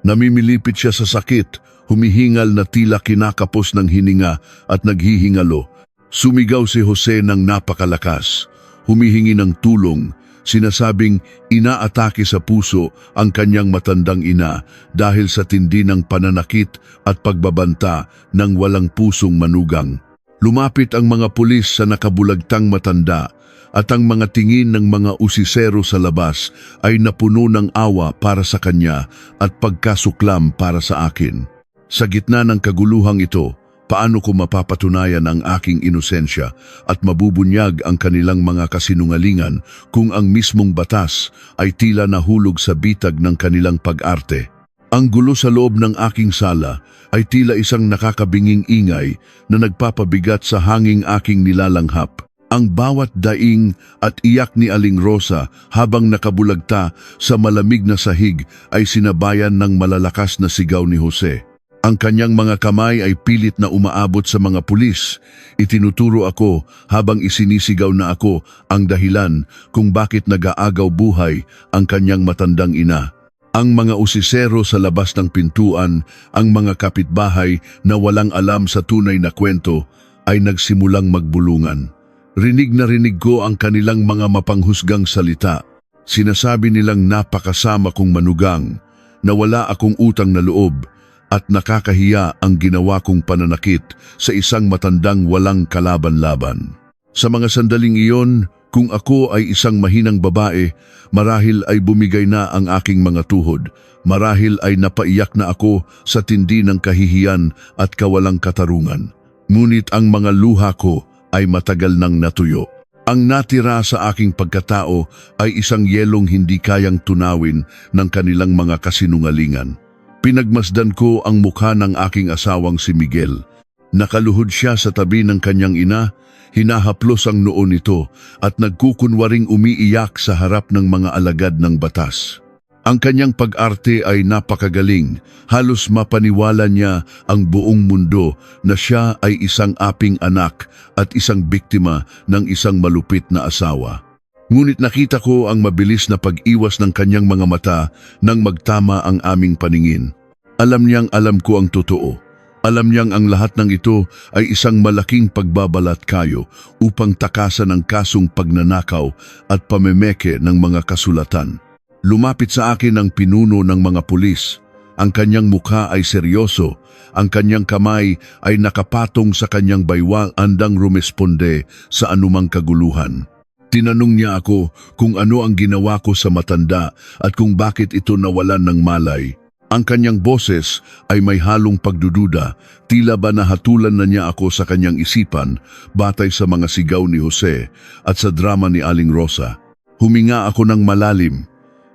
Namimilipit siya sa sakit, humihingal na tila kinakapos ng hininga at naghihingalo. Sumigaw si Jose ng napakalakas, humihingi ng tulong, sinasabing inaatake sa puso ang kanyang matandang ina dahil sa tindi ng pananakit at pagbabanta ng walang pusong manugang. Lumapit ang mga pulis sa nakabulagtang matanda at ang mga tingin ng mga usisero sa labas ay napuno ng awa para sa kanya at pagkasuklam para sa akin. Sa gitna ng kaguluhang ito, paano ko mapapatunayan ang aking inosensya at mabubunyag ang kanilang mga kasinungalingan kung ang mismong batas ay tila nahulog sa bitag ng kanilang pag-arte? Ang gulo sa loob ng aking sala ay tila isang nakakabinging ingay na nagpapabigat sa hanging aking nilalanghap. Ang bawat daing at iyak ni Aling Rosa habang nakabulagta sa malamig na sahig ay sinabayan ng malalakas na sigaw ni Jose. Ang kanyang mga kamay ay pilit na umaabot sa mga pulis. Itinuturo ako habang isinisigaw na ako ang dahilan kung bakit nag-aagaw buhay ang kanyang matandang ina. Ang mga usisero sa labas ng pintuan, ang mga kapitbahay na walang alam sa tunay na kwento ay nagsimulang magbulungan. Rinig na rinig ko ang kanilang mga mapanghusgang salita. Sinasabi nilang napakasama kong manugang, na wala akong utang na loob at nakakahiya ang ginawa kong pananakit sa isang matandang walang kalaban-laban. Sa mga sandaling iyon, kung ako ay isang mahinang babae, marahil ay bumigay na ang aking mga tuhod. Marahil ay napaiyak na ako sa tindi ng kahihiyan at kawalang katarungan. Ngunit ang mga luha ko ay matagal nang natuyo. Ang natira sa aking pagkatao ay isang yelong hindi kayang tunawin ng kanilang mga kasinungalingan. Pinagmasdan ko ang mukha ng aking asawang si Miguel. Nakaluhod siya sa tabi ng kanyang ina, hinahaplos ang noo nito at nagkukunwaring umiiyak sa harap ng mga alagad ng batas. Ang kanyang pag-arte ay napakagaling, halos mapaniwala niya ang buong mundo na siya ay isang aping anak at isang biktima ng isang malupit na asawa. Ngunit nakita ko ang mabilis na pag-iwas ng kanyang mga mata nang magtama ang aming paningin. Alam niyang alam ko ang totoo. Alam niyang ang lahat ng ito ay isang malaking pagbabalat kayo upang takasan ang kasong pagnanakaw at pamemeke ng mga kasulatan. Lumapit sa akin ang pinuno ng mga pulis. Ang kanyang mukha ay seryoso. Ang kanyang kamay ay nakapatong sa kanyang baywang andang rumesponde sa anumang kaguluhan. Tinanong niya ako kung ano ang ginawa ko sa matanda at kung bakit ito nawalan ng malay. Ang kanyang boses ay may halong pagdududa, tila ba nahatulan na niya ako sa kanyang isipan batay sa mga sigaw ni Jose at sa drama ni Aling Rosa. Huminga ako ng malalim.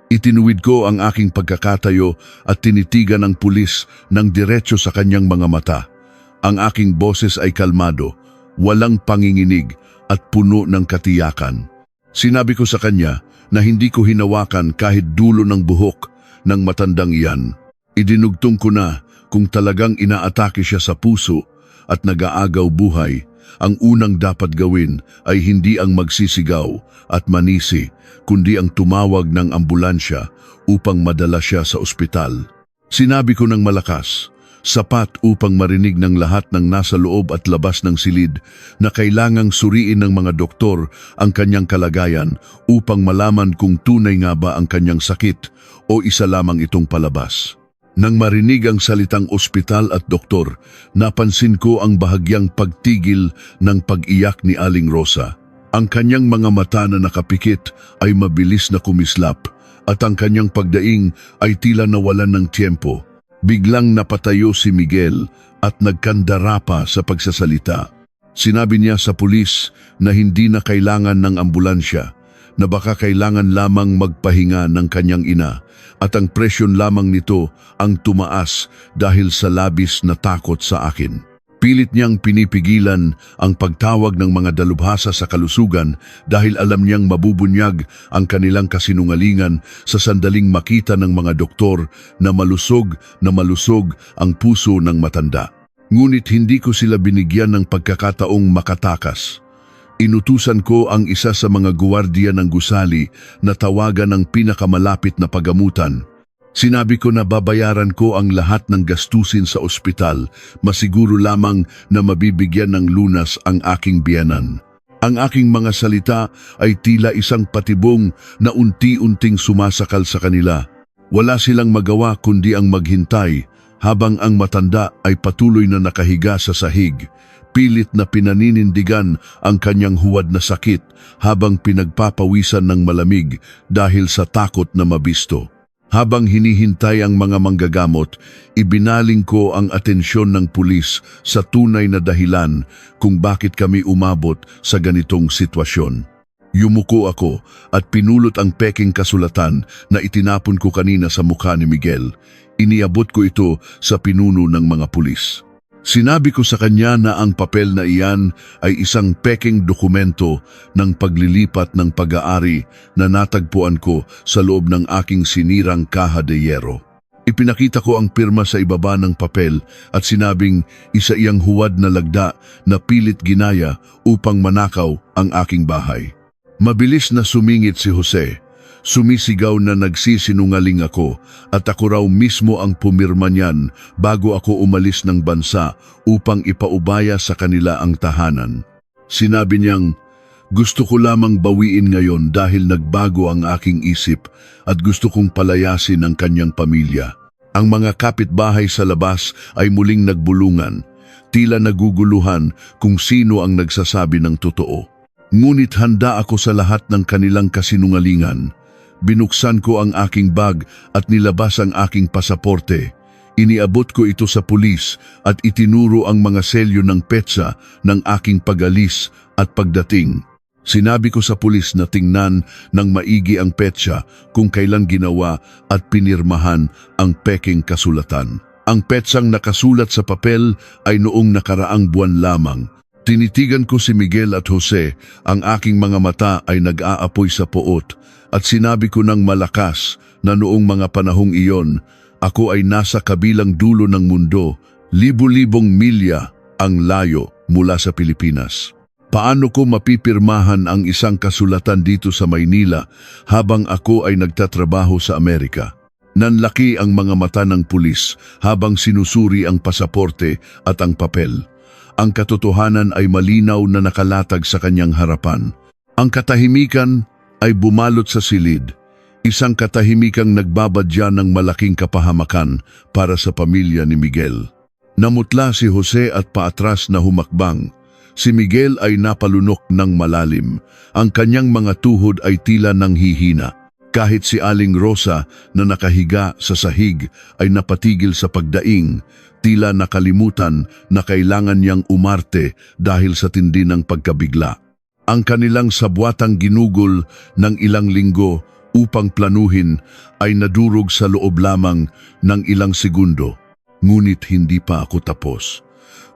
Itinuwid ko ang aking pagkakatayo at tinitigan ng pulis ng diretso sa kanyang mga mata. Ang aking boses ay kalmado, walang panginginig at puno ng katiyakan. Sinabi ko sa kanya na hindi ko hinawakan kahit dulo ng buhok ng matandang iyan. Idinugtong ko na kung talagang inaatake siya sa puso at nag-aagaw buhay, ang unang dapat gawin ay hindi ang magsisigaw at manisi, kundi ang tumawag ng ambulansya upang madala siya sa ospital. Sinabi ko ng malakas, sapat upang marinig ng lahat ng nasa loob at labas ng silid na kailangang suriin ng mga doktor ang kanyang kalagayan upang malaman kung tunay nga ba ang kanyang sakit o isa lamang itong palabas. Nang marinig ang salitang ospital at doktor, napansin ko ang bahagyang pagtigil ng pag-iyak ni Aling Rosa. Ang kanyang mga mata na nakapikit ay mabilis na kumislap at ang kanyang pagdaing ay tila nawalan ng tiyempo. Biglang napatayo si Miguel at nagkandara pa sa pagsasalita. Sinabi niya sa pulis na hindi na kailangan ng ambulansya, na baka kailangan lamang magpahinga ng kanyang ina at ang presyon lamang nito ang tumaas dahil sa labis na takot sa akin. Pilit niyang pinipigilan ang pagtawag ng mga dalubhasa sa kalusugan dahil alam niyang mabubunyag ang kanilang kasinungalingan sa sandaling makita ng mga doktor na malusog ang puso ng matanda. Ngunit hindi ko sila binigyan ng pagkakataong makatakas. Inutusan ko ang isa sa mga guwardiya ng gusali na tawagan ang pinakamalapit na pagamutan. Sinabi ko na babayaran ko ang lahat ng gastusin sa ospital, masiguro lamang na mabibigyan ng lunas ang aking biyanan. Ang aking mga salita ay tila isang patibong na unti-unting sumasakal sa kanila. Wala silang magawa kundi ang maghintay habang ang matanda ay patuloy na nakahiga sa sahig. Pilit na pinaninindigan ang kanyang huwad na sakit habang pinagpapawisan ng malamig dahil sa takot na mabisto. Habang hinihintay ang mga manggagamot, ibinaling ko ang atensyon ng pulis sa tunay na dahilan kung bakit kami umabot sa ganitong sitwasyon. Yumuko ako at pinulot ang peking kasulatan na itinapon ko kanina sa mukha ni Miguel. Iniabot ko ito sa pinuno ng mga pulis. Sinabi ko sa kanya na ang papel na iyan ay isang peking dokumento ng paglilipat ng pag-aari na natagpuan ko sa loob ng aking sinirang kaha de yero. Ipinakita ko ang pirma sa ibaba ng papel at sinabing isa iyang huwad na lagda na pilit ginaya upang manakaw ang aking bahay. Mabilis na sumingit si Jose. Sumisigaw na nagsisinungaling ako at ako raw mismo ang pumirma niyan bago ako umalis ng bansa upang ipaubaya sa kanila ang tahanan. Sinabi niyang, gusto ko lamang bawiin ngayon dahil nagbago ang aking isip at gusto kong palayasin ang kanyang pamilya. Ang mga kapitbahay sa labas ay muling nagbulungan, tila naguguluhan kung sino ang nagsasabi ng totoo. Ngunit handa ako sa lahat ng kanilang kasinungalingan. Binuksan ko ang aking bag at nilabas ang aking pasaporte. Iniabot ko ito sa pulis at itinuro ang mga selyo ng petsa ng aking pag-alis at pagdating. Sinabi ko sa pulis na tingnan ng maigi ang petsa kung kailan ginawa at pinirmahan ang peking kasulatan. Ang petsang nakasulat sa papel ay noong nakaraang buwan lamang. Tinitigan ko si Miguel at Jose, ang aking mga mata ay nag-aapoy sa poot at sinabi ko ng malakas na noong mga panahong iyon, ako ay nasa kabilang dulo ng mundo, libu-libong milya ang layo mula sa Pilipinas. Paano ko mapipirmahan ang isang kasulatan dito sa Maynila habang ako ay nagtatrabaho sa Amerika? Nanlaki ang mga mata ng pulis habang sinusuri ang pasaporte at ang papel. Ang katotohanan ay malinaw na nakalatag sa kanyang harapan. Ang katahimikan ay bumalot sa silid, isang katahimikang nagbabadya ng malaking kapahamakan para sa pamilya ni Miguel. Namutla si Jose at paatras na humakbang. Si Miguel ay napalunok ng malalim. Ang kanyang mga tuhod ay tila nanghihina. Kahit si Aling Rosa na nakahiga sa sahig ay napatigil sa pagdaing, tila nakalimutan na kailangan niyang umarte dahil sa tindi ng pagkabigla. Ang kanilang sabwatang ginugol ng ilang linggo upang planuhin ay nadurog sa loob lamang ng ilang segundo. Ngunit hindi pa ako tapos.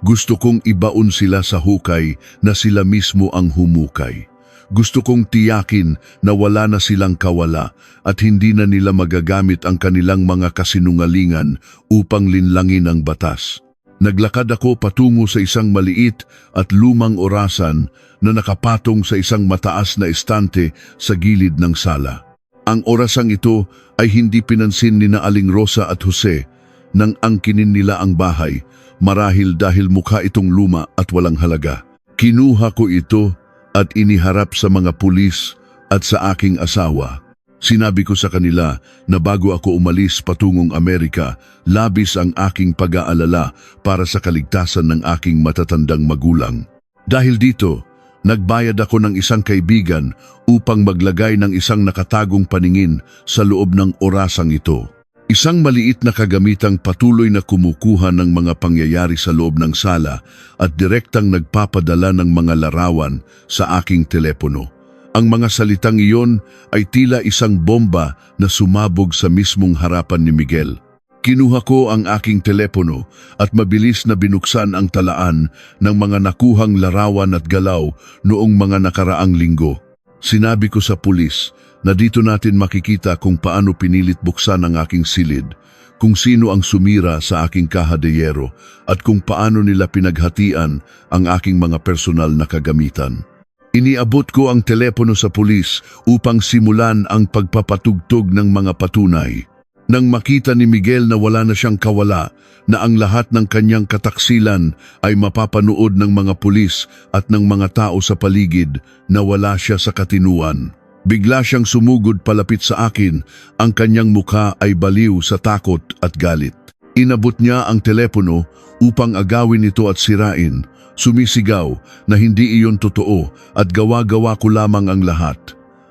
Gusto kong ibaon sila sa hukay na sila mismo ang humukay. Gusto kong tiyakin na wala na silang kawala at hindi na nila magagamit ang kanilang mga kasinungalingan upang linlangin ang batas. Naglakad ako patungo sa isang maliit at lumang orasan na nakapatong sa isang mataas na estante sa gilid ng sala. Ang orasang ito ay hindi pinansin ni na Aling Rosa at Jose nang angkinin nila ang bahay, marahil dahil mukha itong luma at walang halaga. Kinuha ko ito at iniharap sa mga pulis at sa aking asawa. Sinabi ko sa kanila na bago ako umalis patungong Amerika, labis ang aking pag-aalala para sa kaligtasan ng aking matatandang magulang. Dahil dito, nagbayad ako ng isang kaibigan upang maglagay ng isang nakatagong paningin sa loob ng orasang ito. Isang maliit na kagamitang patuloy na kumukuha ng mga pangyayari sa loob ng sala at direktang nagpapadala ng mga larawan sa aking telepono. Ang mga salitang iyon ay tila isang bomba na sumabog sa mismong harapan ni Miguel. Kinuha ko ang aking telepono at mabilis na binuksan ang talaan ng mga nakuhang larawan at galaw noong mga nakaraang linggo. Sinabi ko sa pulis na dito natin makikita kung paano pinilit buksan ang aking silid, kung sino ang sumira sa aking kaha de yero at kung paano nila pinaghatian ang aking mga personal na kagamitan. Iniabot ko ang telepono sa pulis upang simulan ang pagpapatugtog ng mga patunay. Nang makita ni Miguel na wala na siyang kawala, na ang lahat ng kanyang kataksilan ay mapapanood ng mga pulis at ng mga tao sa paligid, nawala siya sa katinuan. Bigla siyang sumugod palapit sa akin, ang kanyang mukha ay baliw sa takot at galit. Inabot niya ang telepono upang agawin ito at sirain. Sumisigaw na hindi iyon totoo at gawa-gawa ko lamang ang lahat.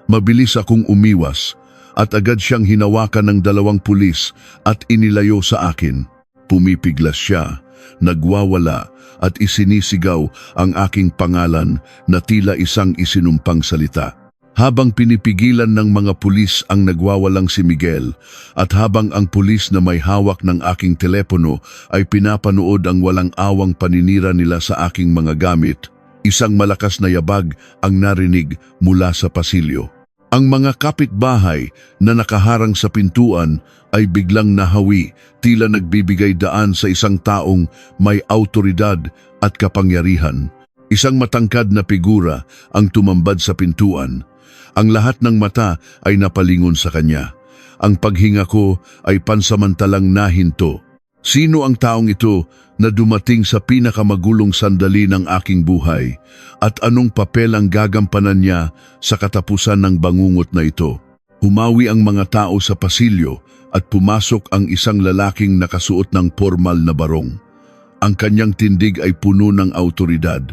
Mabilis akong umiwas at agad siyang hinawakan ng 2 pulis at inilayo sa akin. Pumipiglas siya, nagwawala at isinisigaw ang aking pangalan na tila isang isinumpang salita. Habang pinipigilan ng mga pulis ang nagwawalang si Miguel at habang ang pulis na may hawak ng aking telepono ay pinapanood ang walang awang paninira nila sa aking mga gamit, isang malakas na yabag ang narinig mula sa pasilyo. Ang mga kapitbahay na nakaharang sa pintuan ay biglang nahawi, tila nagbibigay daan sa isang taong may awtoridad at kapangyarihan. Isang matangkad na figura ang tumambad sa pintuan. Ang lahat ng mata ay napalingon sa kanya. Ang paghinga ko ay pansamantalang nahinto. Sino ang taong ito na dumating sa pinakamagulong sandali ng aking buhay? At anong papel ang gagampanan niya sa katapusan ng bangungot na ito? Humawi ang mga tao sa pasilyo at pumasok ang isang lalaking nakasuot ng formal na barong. Ang kanyang tindig ay puno ng awtoridad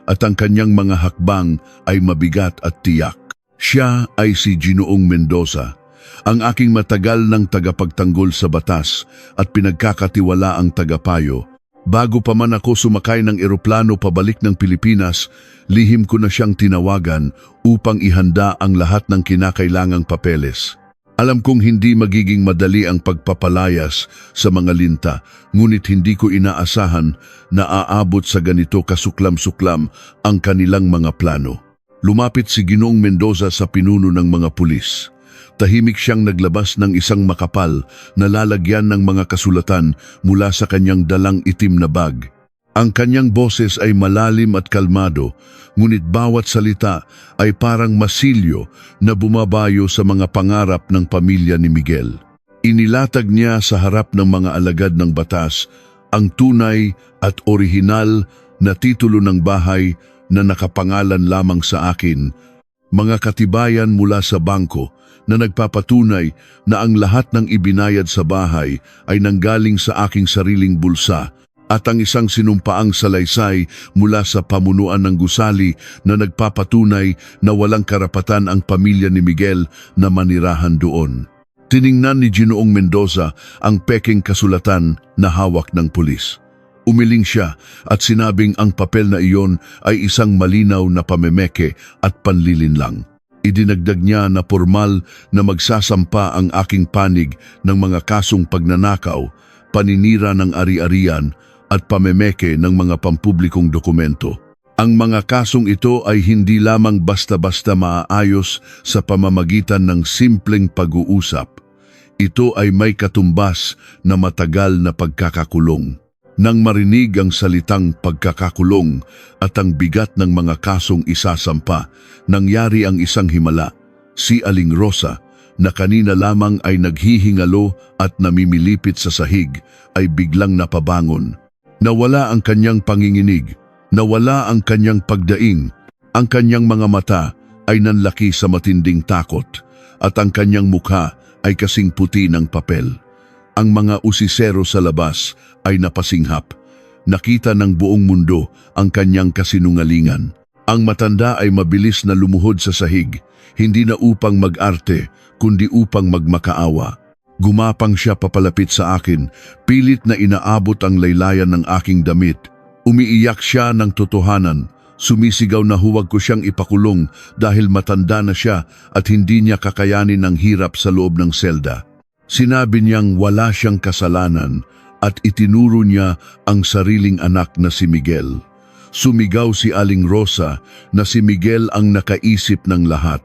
at ang kanyang mga hakbang ay mabigat at tiyak. Siya ay si Ginoong Mendoza, ang aking matagal ng tagapagtanggol sa batas at pinagkakatiwala ang tagapayo. Bago pa man ako sumakay ng eroplano pabalik ng Pilipinas, lihim ko na siyang tinawagan upang ihanda ang lahat ng kinakailangang papeles. Alam kong hindi magiging madali ang pagpapalayas sa mga linta, ngunit hindi ko inaasahan na aabot sa ganito kasuklam-suklam ang kanilang mga plano. Lumapit si Ginoong Mendoza sa pinuno ng mga pulis. Tahimik siyang naglabas ng isang makapal na lalagyan ng mga kasulatan mula sa kanyang dalang itim na bag. Ang kanyang boses ay malalim at kalmado, ngunit bawat salita ay parang masilyo na bumabayo sa mga pangarap ng pamilya ni Miguel. Inilatag niya sa harap ng mga alagad ng batas ang tunay at orihinal na titulo ng bahay na nakapangalan lamang sa akin, mga katibayan mula sa bangko na nagpapatunay na ang lahat ng ibinayad sa bahay ay nanggaling sa aking sariling bulsa at ang isang sinumpaang salaysay mula sa pamunuan ng gusali na nagpapatunay na walang karapatan ang pamilya ni Miguel na manirahan doon. Tiningnan ni Ginoong Mendoza ang peking kasulatan na hawak ng pulis. Umiling siya at sinabing ang papel na iyon ay isang malinaw na pamemeke at panlilinlang. Idinagdag niya na formal na magsasampa ang aking panig ng mga kasong pagnanakaw, paninira ng ari-arian at pamemeke ng mga pampublikong dokumento. Ang mga kasong ito ay hindi lamang basta-basta maaayos sa pamamagitan ng simpleng pag-uusap. Ito ay may katumbas na matagal na pagkakakulong. Nang marinig ang salitang pagkakakulong at ang bigat ng mga kasong isasampa, nangyari ang isang himala. Si Aling Rosa, na kanina lamang ay naghihingalo at namimilipit sa sahig, ay biglang napabangon. Nawala ang kanyang panginginig, nawala ang kanyang pagdaing, ang kanyang mga mata ay nanlaki sa matinding takot, at ang kanyang mukha ay kasing puti ng papel. Ang mga usisero sa labas ay napasinghap. Nakita ng buong mundo ang kanyang kasinungalingan. Ang matanda ay mabilis na lumuhod sa sahig, hindi na upang mag-arte, kundi upang magmakaawa. Gumapang siya papalapit sa akin, pilit na inaabot ang laylayan ng aking damit. Umiiyak siya ng totohanan. Sumisigaw na huwag ko siyang ipakulong dahil matanda na siya at hindi niya kakayanin ang hirap sa loob ng selda. Sinabi niyang wala siyang kasalanan at itinuro niya ang sariling anak na si Miguel. Sumigaw si Aling Rosa na si Miguel ang nakaisip ng lahat.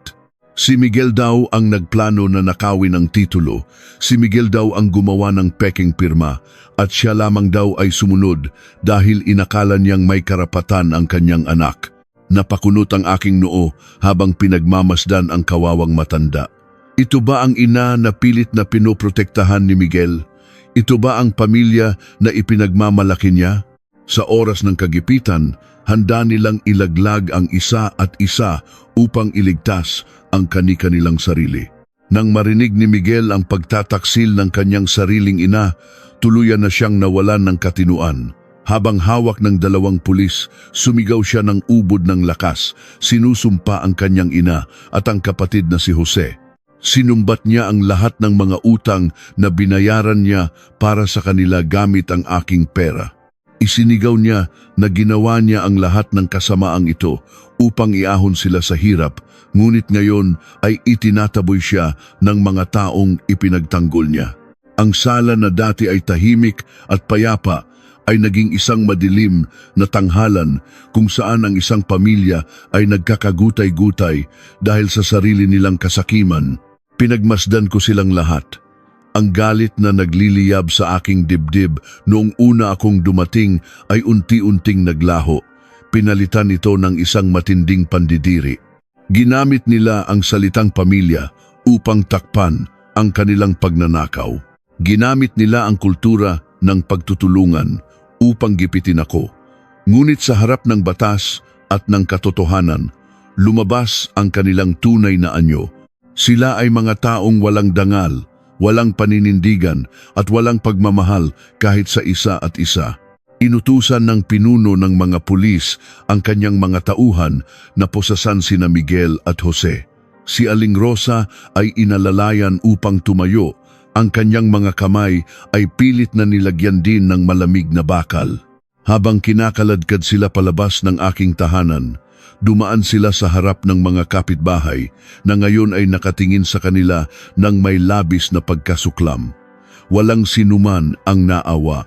Si Miguel daw ang nagplano na nakawin ang titulo. Si Miguel daw ang gumawa ng peking pirma at siya lamang daw ay sumunod dahil inakala niyang may karapatan ang kanyang anak. Napakunot ang aking noo habang pinagmamasdan ang kawawang matanda. Ito ba ang ina na pilit na pinoprotektahan ni Miguel? Ito ba ang pamilya na ipinagmamalaki niya? Sa oras ng kagipitan, handa nilang ilaglag ang isa at isa upang iligtas ang kani-kanilang sarili. Nang marinig ni Miguel ang pagtataksil ng kanyang sariling ina, tuluyan na siyang nawalan ng katinuan. Habang hawak ng dalawang pulis, sumigaw siya ng ubod ng lakas, sinusumpa ang kanyang ina at ang kapatid na si Jose. Sinumbat niya ang lahat ng mga utang na binayaran niya para sa kanila gamit ang aking pera. Isinigaw niya na ginawa niya ang lahat ng kasamaang ito upang iahon sila sa hirap, ngunit ngayon ay itinataboy siya ng mga taong ipinagtanggol niya. Ang sala na dati ay tahimik at payapa ay naging isang madilim na tanghalan kung saan ang isang pamilya ay nagkakagutay-gutay dahil sa sarili nilang kasakiman. Pinagmasdan ko silang lahat. Ang galit na nagliliyab sa aking dibdib noong una akong dumating ay unti-unting naglaho. Pinalitan ito ng isang matinding pandidiri. Ginamit nila ang salitang pamilya upang takpan ang kanilang pagnanakaw. Ginamit nila ang kultura ng pagtutulungan upang gipitin ako. Ngunit sa harap ng batas at ng katotohanan, lumabas ang kanilang tunay na anyo. Sila ay mga taong walang dangal, walang paninindigan at walang pagmamahal kahit sa isa at isa. Inutusan ng pinuno ng mga pulis ang kanyang mga tauhan na posasan sina Miguel at Jose. Si Aling Rosa ay inalalayan upang tumayo. Ang kanyang mga kamay ay pilit na nilagyan din ng malamig na bakal. Habang kinakaladkad sila palabas ng aking tahanan, dumaan sila sa harap ng mga kapitbahay na ngayon ay nakatingin sa kanila ng may labis na pagkasuklam. Walang sinuman ang naawa.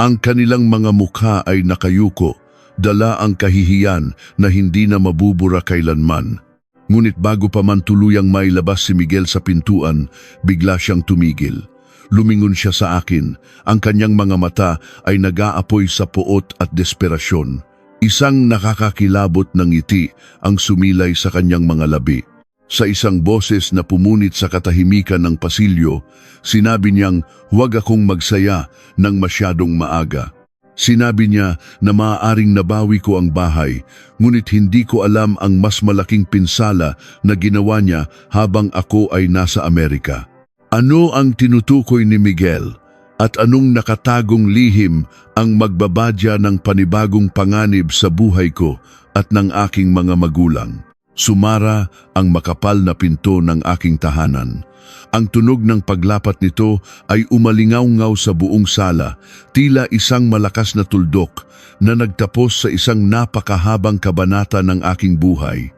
Ang kanilang mga mukha ay nakayuko, dala ang kahihiyan na hindi na mabubura kailanman. Ngunit bago pa man tuluyang mailabas si Miguel sa pintuan, bigla siyang tumigil. Lumingon siya sa akin. Ang kanyang mga mata ay nag-aapoy sa puot at desperasyon. Isang nakakakilabot ng ngiti ang sumilay sa kanyang mga labi. Sa isang boses na pumunit sa katahimikan ng pasilyo, sinabi niyang huwag akong magsaya ng masyadong maaga. Sinabi niya na maaaring nabawi ko ang bahay, ngunit hindi ko alam ang mas malaking pinsala na ginawa niya habang ako ay nasa Amerika. Ano ang tinutukoy ni Miguel? At anong nakatagong lihim ang magbabadya ng panibagong panganib sa buhay ko at ng aking mga magulang? Sumara ang makapal na pinto ng aking tahanan. Ang tunog ng paglapat nito ay umalingaw-ngaw sa buong sala, tila isang malakas na tuldok na nagtapos sa isang napakahabang kabanata ng aking buhay.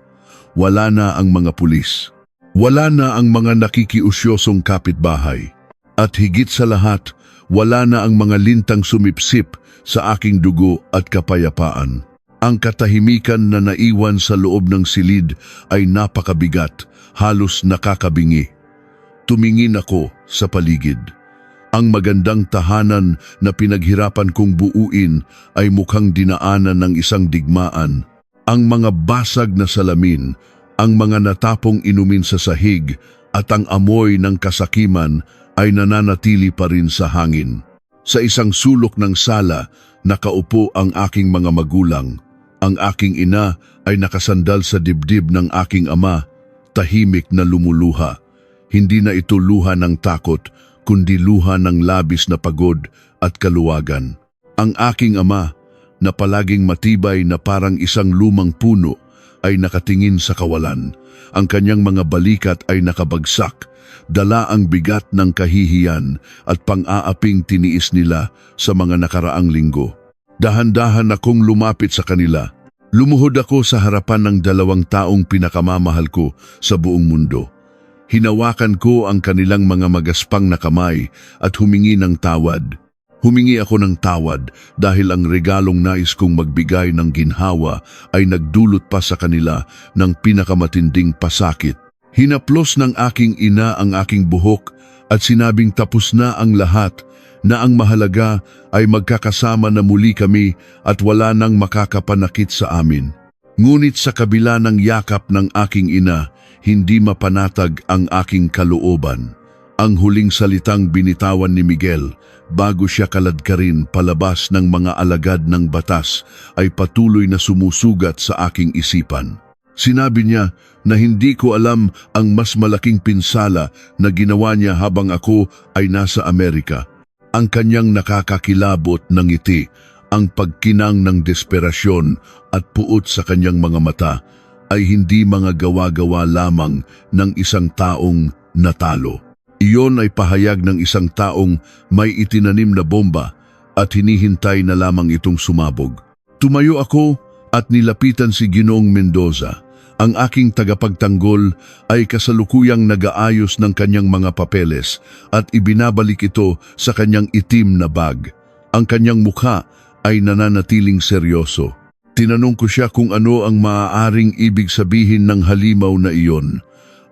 Wala na ang mga pulis. Wala na ang mga nakikiusyosong kapitbahay. At higit sa lahat, wala na ang mga lintang sumipsip sa aking dugo at kapayapaan. Ang katahimikan na naiwan sa loob ng silid ay napakabigat, halos nakakabingi. Tumingin ako sa paligid. Ang magandang tahanan na pinaghirapan kong buuin ay mukhang dinaanan ng isang digmaan. Ang mga basag na salamin, ang mga natapong inumin sa sahig at ang amoy ng kasakiman ay nananatili pa rin sa hangin. Sa isang sulok ng sala, nakaupo ang aking mga magulang. Ang aking ina ay nakasandal sa dibdib ng aking ama, tahimik na lumuluha. Hindi na ito luha ng takot, kundi luha ng labis na pagod at kaluwagan. Ang aking ama, na palaging matibay na parang isang lumang puno, ay nakatingin sa kawalan. Ang kanyang mga balikat ay nakabagsak, dala ang bigat ng kahihiyan at pang-aaping tiniis nila sa mga nakaraang linggo. Dahan-dahan akong lumapit sa kanila. Lumuhod ako sa harapan ng dalawang taong pinakamamahal ko sa buong mundo. Hinawakan ko ang kanilang mga magaspang na kamay at humingi ng tawad. Humingi ako ng tawad dahil ang regalong nais kong magbigay ng ginhawa ay nagdulot pa sa kanila ng pinakamatinding pasakit. Hinaplos ng aking ina ang aking buhok at sinabing tapos na ang lahat, na ang mahalaga ay magkakasama na muli kami at wala nang makakapanakit sa amin. Ngunit sa kabila ng yakap ng aking ina, hindi mapanatag ang aking kalooban. Ang huling salitang binitawan ni Miguel bago siya kaladkarin palabas ng mga alagad ng batas ay patuloy na sumusugat sa aking isipan. Sinabi niya na hindi ko alam ang mas malaking pinsala na ginawa niya habang ako ay nasa Amerika. Ang kanyang nakakakilabot na ngiti, ang pagkinang ng desperasyon at puot sa kanyang mga mata ay hindi mga gawa-gawa lamang ng isang taong natalo. Iyon ay pahayag ng isang taong may itinanim na bomba at hinihintay na lamang itong sumabog. Tumayo ako at nilapitan si Ginoong Mendoza. Ang aking tagapagtanggol ay kasalukuyang nag-aayos ng kanyang mga papeles at ibinabalik ito sa kanyang itim na bag. Ang kanyang mukha ay nananatiling seryoso. Tinanong ko siya kung ano ang maaaring ibig sabihin ng halimaw na iyon.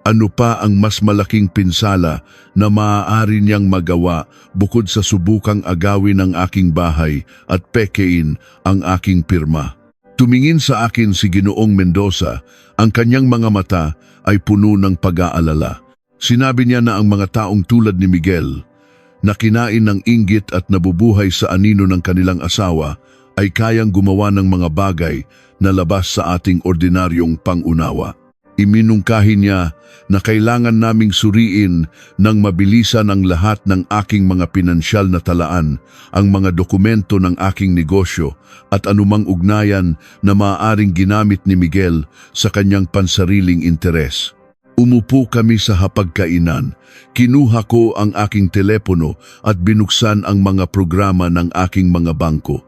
Ano pa ang mas malaking pinsala na maaari niyang magawa bukod sa subukang agawin ang aking bahay at pekein ang aking pirma. Tumingin sa akin si Ginoong Mendoza, ang kanyang mga mata ay puno ng pag-aalala. Sinabi niya na ang mga taong tulad ni Miguel, na kinain ng inggit at nabubuhay sa anino ng kanilang asawa, ay kayang gumawa ng mga bagay na labas sa ating ordinaryong pangunawa. Iminungkahi niya na kailangan naming suriin ng mabilisan ang lahat ng aking mga pinansyal na talaan, ang mga dokumento ng aking negosyo at anumang ugnayan na maaaring ginamit ni Miguel sa kanyang pansariling interes. Umupo kami sa hapagkainan. Kinuha ko ang aking telepono at binuksan ang mga programa ng aking mga bangko.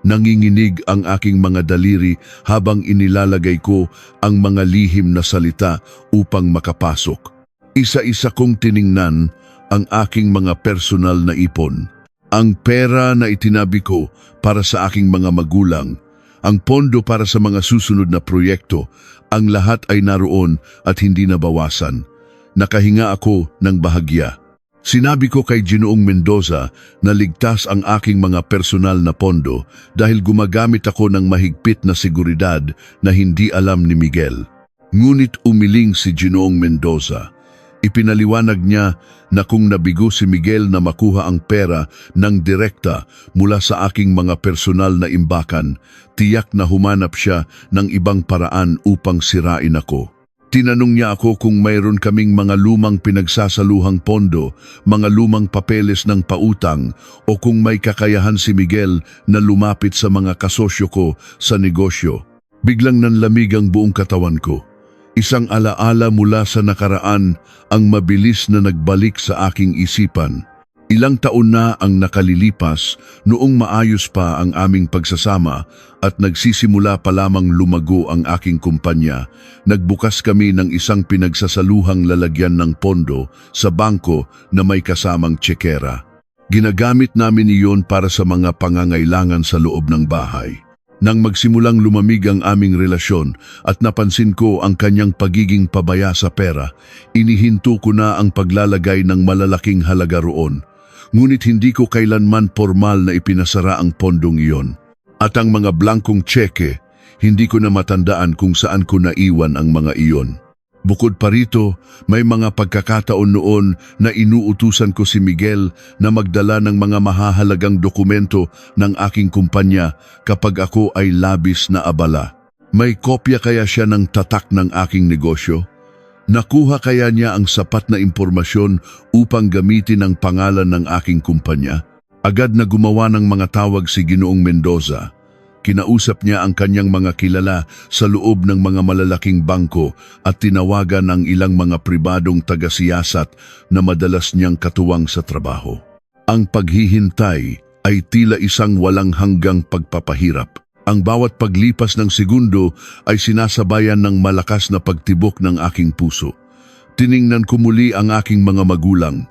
Nanginginig ang aking mga daliri habang inilalagay ko ang mga lihim na salita upang makapasok. Isa-isa kong tiningnan ang aking mga personal na ipon. Ang pera na itinabi ko para sa aking mga magulang, ang pondo para sa mga susunod na proyekto, ang lahat ay naroon at hindi nabawasan. Nakahinga ako ng bahagya. Sinabi ko kay Ginoong Mendoza na ligtas ang aking mga personal na pondo dahil gumagamit ako ng mahigpit na seguridad na hindi alam ni Miguel. Ngunit umiling si Ginoong Mendoza. Ipinaliwanag niya na kung nabigo si Miguel na makuha ang pera ng direkta mula sa aking mga personal na imbakan, tiyak na humanap siya ng ibang paraan upang sirain ako. Tinanong niya ako kung mayroon kaming mga lumang pinagsasaluhang pondo, mga lumang papeles ng pautang o kung may kakayahan si Miguel na lumapit sa mga kasosyo ko sa negosyo. Biglang nanlamig ang buong katawan ko. Isang alaala mula sa nakaraan ang mabilis na nagbalik sa aking isipan. Ilang taon na ang nakalilipas noong maayos pa ang aming pagsasama at nagsisimula pa lamang lumago ang aking kumpanya. Nagbukas kami ng isang pinagsasaluhang lalagyan ng pondo sa bangko na may kasamang tsekera. Ginagamit namin iyon para sa mga pangangailangan sa loob ng bahay. Nang magsimulang lumamig ang aming relasyon at napansin ko ang kanyang pagiging pabaya sa pera, inihinto ko na ang paglalagay ng malalaking halaga roon. Ngunit hindi ko kailanman formal na ipinasara ang pondong iyon. At ang mga blankong tseke, hindi ko na matandaan kung saan ko naiwan ang mga iyon. Bukod pa rito, may mga pagkakataon noon na inuutusan ko si Miguel na magdala ng mga mahahalagang dokumento ng aking kumpanya kapag ako ay labis na abala. May kopya kaya siya ng tatak ng aking negosyo? Nakuha kaya niya ang sapat na impormasyon upang gamitin ang pangalan ng aking kumpanya? Agad na gumawa ng mga tawag si Ginoong Mendoza. Kinausap niya ang kanyang mga kilala sa loob ng mga malalaking bangko at tinawagan ang ilang mga pribadong taga-siyasat na madalas niyang katuwang sa trabaho. Ang paghihintay ay tila isang walang hanggang pagpapahirap. Ang bawat paglipas ng segundo ay sinasabayan ng malakas na pagtibok ng aking puso. Tiningnan ko muli ang aking mga magulang.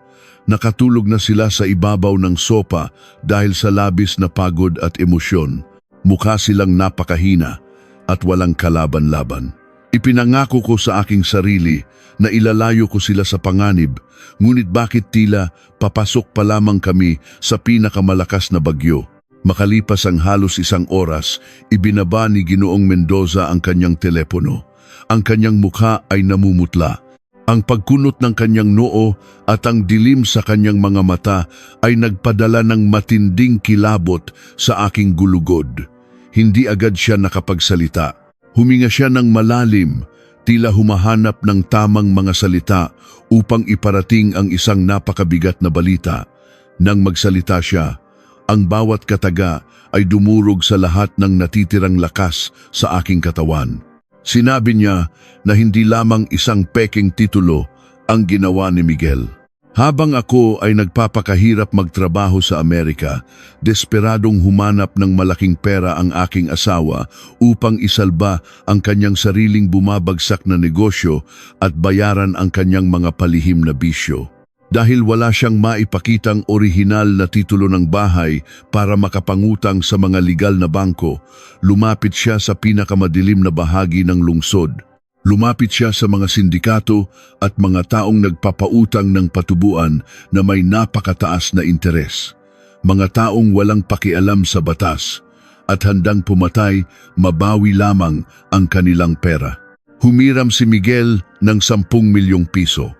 Nakatulog na sila sa ibabaw ng sopa dahil sa labis na pagod at emosyon. Mukha silang napakahina at walang kalaban-laban. Ipinangako ko sa aking sarili na ilalayo ko sila sa panganib, ngunit bakit tila papasok pa lamang kami sa pinakamalakas na bagyo? Makalipas ang halos isang oras, ibinaba ni Ginoong Mendoza ang kanyang telepono. Ang kanyang mukha ay namumutla. Ang pagkunot ng kanyang noo at ang dilim sa kanyang mga mata ay nagpadala ng matinding kilabot sa aking gulugod. Hindi agad siya nakapagsalita. Huminga siya ng malalim, tila humahanap ng tamang mga salita upang iparating ang isang napakabigat na balita. Nang magsalita siya, ang bawat kataga ay dumurog sa lahat ng natitirang lakas sa aking katawan. Sinabi niya na hindi lamang isang peking titulo ang ginawa ni Miguel. Habang ako ay nagpapakahirap magtrabaho sa Amerika, desperadong humanap ng malaking pera ang aking asawa upang isalba ang kanyang sariling bumabagsak na negosyo at bayaran ang kanyang mga palihim na bisyo. Dahil wala siyang maipakitang orihinal na titulo ng bahay para makapangutang sa mga legal na bangko, lumapit siya sa pinakamadilim na bahagi ng lungsod. Lumapit siya sa mga sindikato at mga taong nagpapautang ng patubuan na may napakataas na interes. Mga taong walang pakialam sa batas at handang pumatay, mabawi lamang ang kanilang pera. Humiram si Miguel ng 10 milyong piso.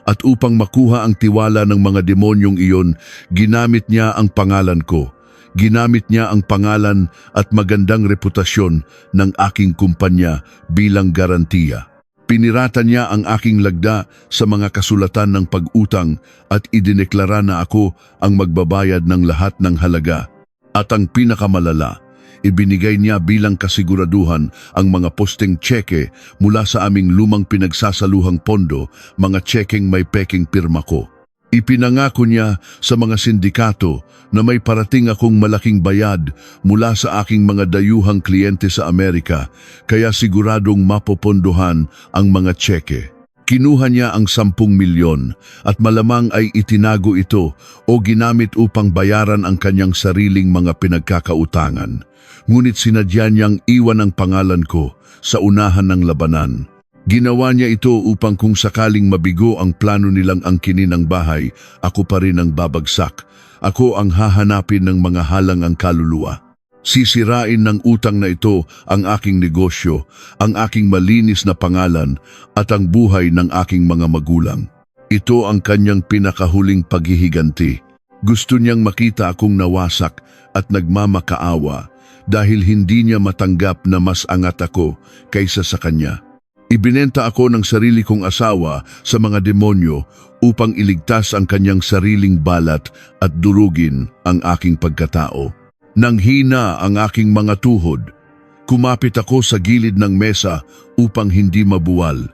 At upang makuha ang tiwala ng mga demonyong iyon, ginamit niya ang pangalan ko. Ginamit niya ang pangalan at magandang reputasyon ng aking kumpanya bilang garantiya. Pinirata niya ang aking lagda sa mga kasulatan ng pag-utang at idineklara na ako ang magbabayad ng lahat ng halaga. At ang pinakamalala, ibinigay niya bilang kasiguraduhan ang mga posteng tseke mula sa aming lumang pinagsasaluhang pondo, mga tsekeng may peking pirma ko. Ipinangako niya sa mga sindikato na may parating akong malaking bayad mula sa aking mga dayuhang kliyente sa Amerika, kaya siguradong mapopondohan ang mga tseke. Kinuha niya ang 10 milyon at malamang ay itinago ito o ginamit upang bayaran ang kanyang sariling mga pinagkakautangan. Ngunit sinadya niyang iwan ang pangalan ko sa unahan ng labanan. Ginawa niya ito upang kung sakaling mabigo ang plano nilang angkinin ang bahay, ako pa rin ang babagsak. Ako ang hahanapin ng mga halangang kaluluwa. Sisirain ng utang na ito ang aking negosyo, ang aking malinis na pangalan at ang buhay ng aking mga magulang. Ito ang kanyang pinakahuling paghihiganti. Gusto niyang makita akong nawasak at nagmamakaawa dahil hindi niya matanggap na mas angat ako kaysa sa kanya. Ibinenta ako ng sarili kong asawa sa mga demonyo upang iligtas ang kanyang sariling balat at durugin ang aking pagkatao. Nang hina ang aking mga tuhod, kumapit ako sa gilid ng mesa upang hindi mabuwal.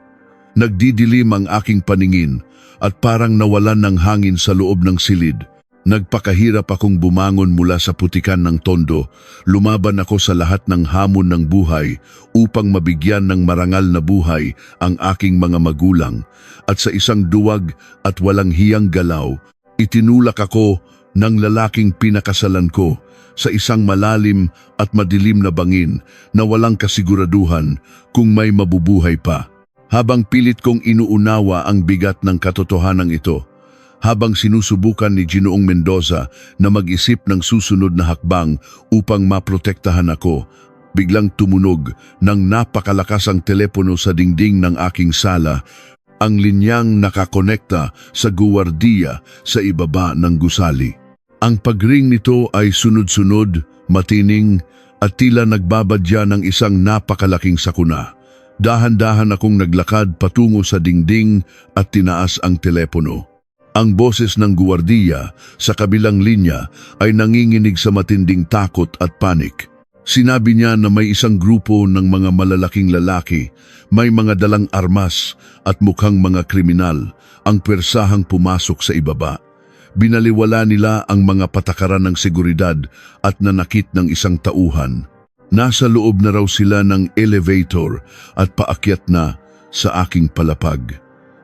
Nagdidilim ang aking paningin at parang nawalan ng hangin sa loob ng silid. Nagpakahirap akong bumangon mula sa putikan ng tondo. Lumaban ako sa lahat ng hamon ng buhay upang mabigyan ng marangal na buhay ang aking mga magulang. At sa isang duwag at walang hiyang galaw, itinulak ako ng lalaking pinakasalan ko sa isang malalim at madilim na bangin na walang kasiguraduhan kung may mabubuhay pa. Habang pilit kong inuunawa ang bigat ng katotohanan ito, habang sinusubukan ni Ginoong Mendoza na mag-isip ng susunod na hakbang upang maprotektahan ako, biglang tumunog ng napakalakas ang telepono sa dingding ng aking sala, ang linyang nakakonekta sa guwardiya sa ibaba ng gusali. Ang pagring nito ay sunod-sunod, matining at tila nagbabadya ng isang napakalaking sakuna. Dahan-dahan akong naglakad patungo sa dingding at tinaas ang telepono. Ang boses ng guwardiya sa kabilang linya ay nanginginig sa matinding takot at panik. Sinabi niya na may isang grupo ng mga malalaking lalaki, may mga dalang armas at mukhang mga kriminal ang pwersahang pumasok sa ibaba. Binaliwala nila ang mga patakaran ng seguridad at nanakit ng isang tauhan. Nasa loob na raw sila ng elevator at paakyat na sa aking palapag.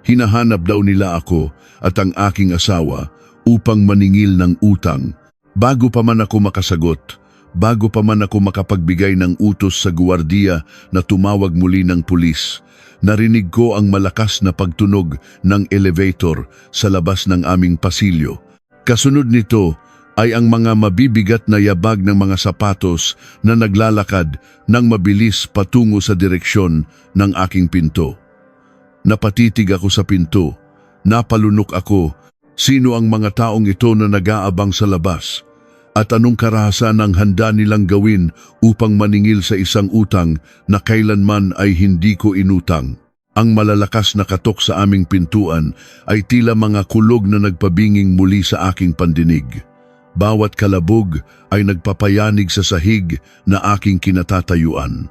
Hinahanap daw nila ako at ang aking asawa upang maningil ng utang. Bago pa man ako makasagot, bago pa man ako makapagbigay ng utos sa guwardiya na tumawag muli ng pulis, narinig ko ang malakas na pagtunog ng elevator sa labas ng aming pasilyo. Kasunod nito ay ang mga mabibigat na yabag ng mga sapatos na naglalakad ng mabilis patungo sa direksyon ng aking pinto. Napatitig ako sa pinto. Napalunok ako. Sino ang mga taong ito na nag-aabang sa labas? At anong karahasan ang handa nilang gawin upang maningil sa isang utang na kailanman ay hindi ko inutang? Ang malalakas na katok sa aming pintuan ay tila mga kulog na nagpabinging muli sa aking pandinig. Bawat kalabog ay nagpapayanig sa sahig na aking kinatatayuan.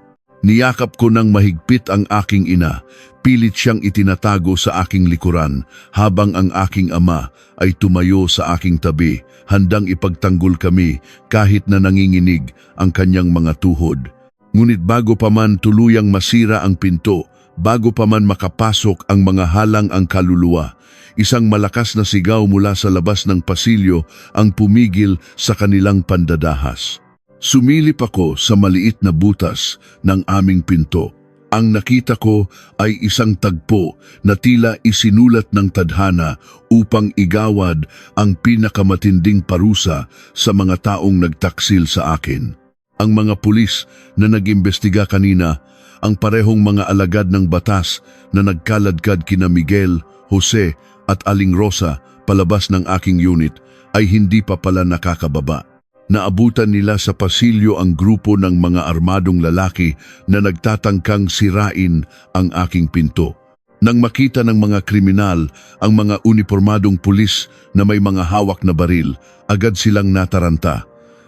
Niyakap ko ng mahigpit ang aking ina. Pilit siyang itinatago sa aking likuran habang ang aking ama ay tumayo sa aking tabi, handang ipagtanggol kami kahit na nanginginig ang kanyang mga tuhod. Ngunit bago pa man tuluyang masira ang pinto, bago pa man makapasok ang mga halang ang kaluluwa, isang malakas na sigaw mula sa labas ng pasilyo ang pumigil sa kanilang pandadahas. Sumilip ako sa maliit na butas ng aming pinto. Ang nakita ko ay isang tagpo na tila isinulat ng tadhana upang igawad ang pinakamatinding parusa sa mga taong nagtaksil sa akin. Ang mga pulis na nag-imbestiga kanina, ang parehong mga alagad ng batas na nagkaladkad kina Miguel, Jose at Aling Rosa palabas ng aking unit ay hindi pa pala nakakababa. Naabutan nila sa pasilyo ang grupo ng mga armadong lalaki na nagtatangkang sirain ang aking pinto. Nang makita ng mga kriminal ang mga unipormadong pulis na may mga hawak na baril, agad silang nataranta.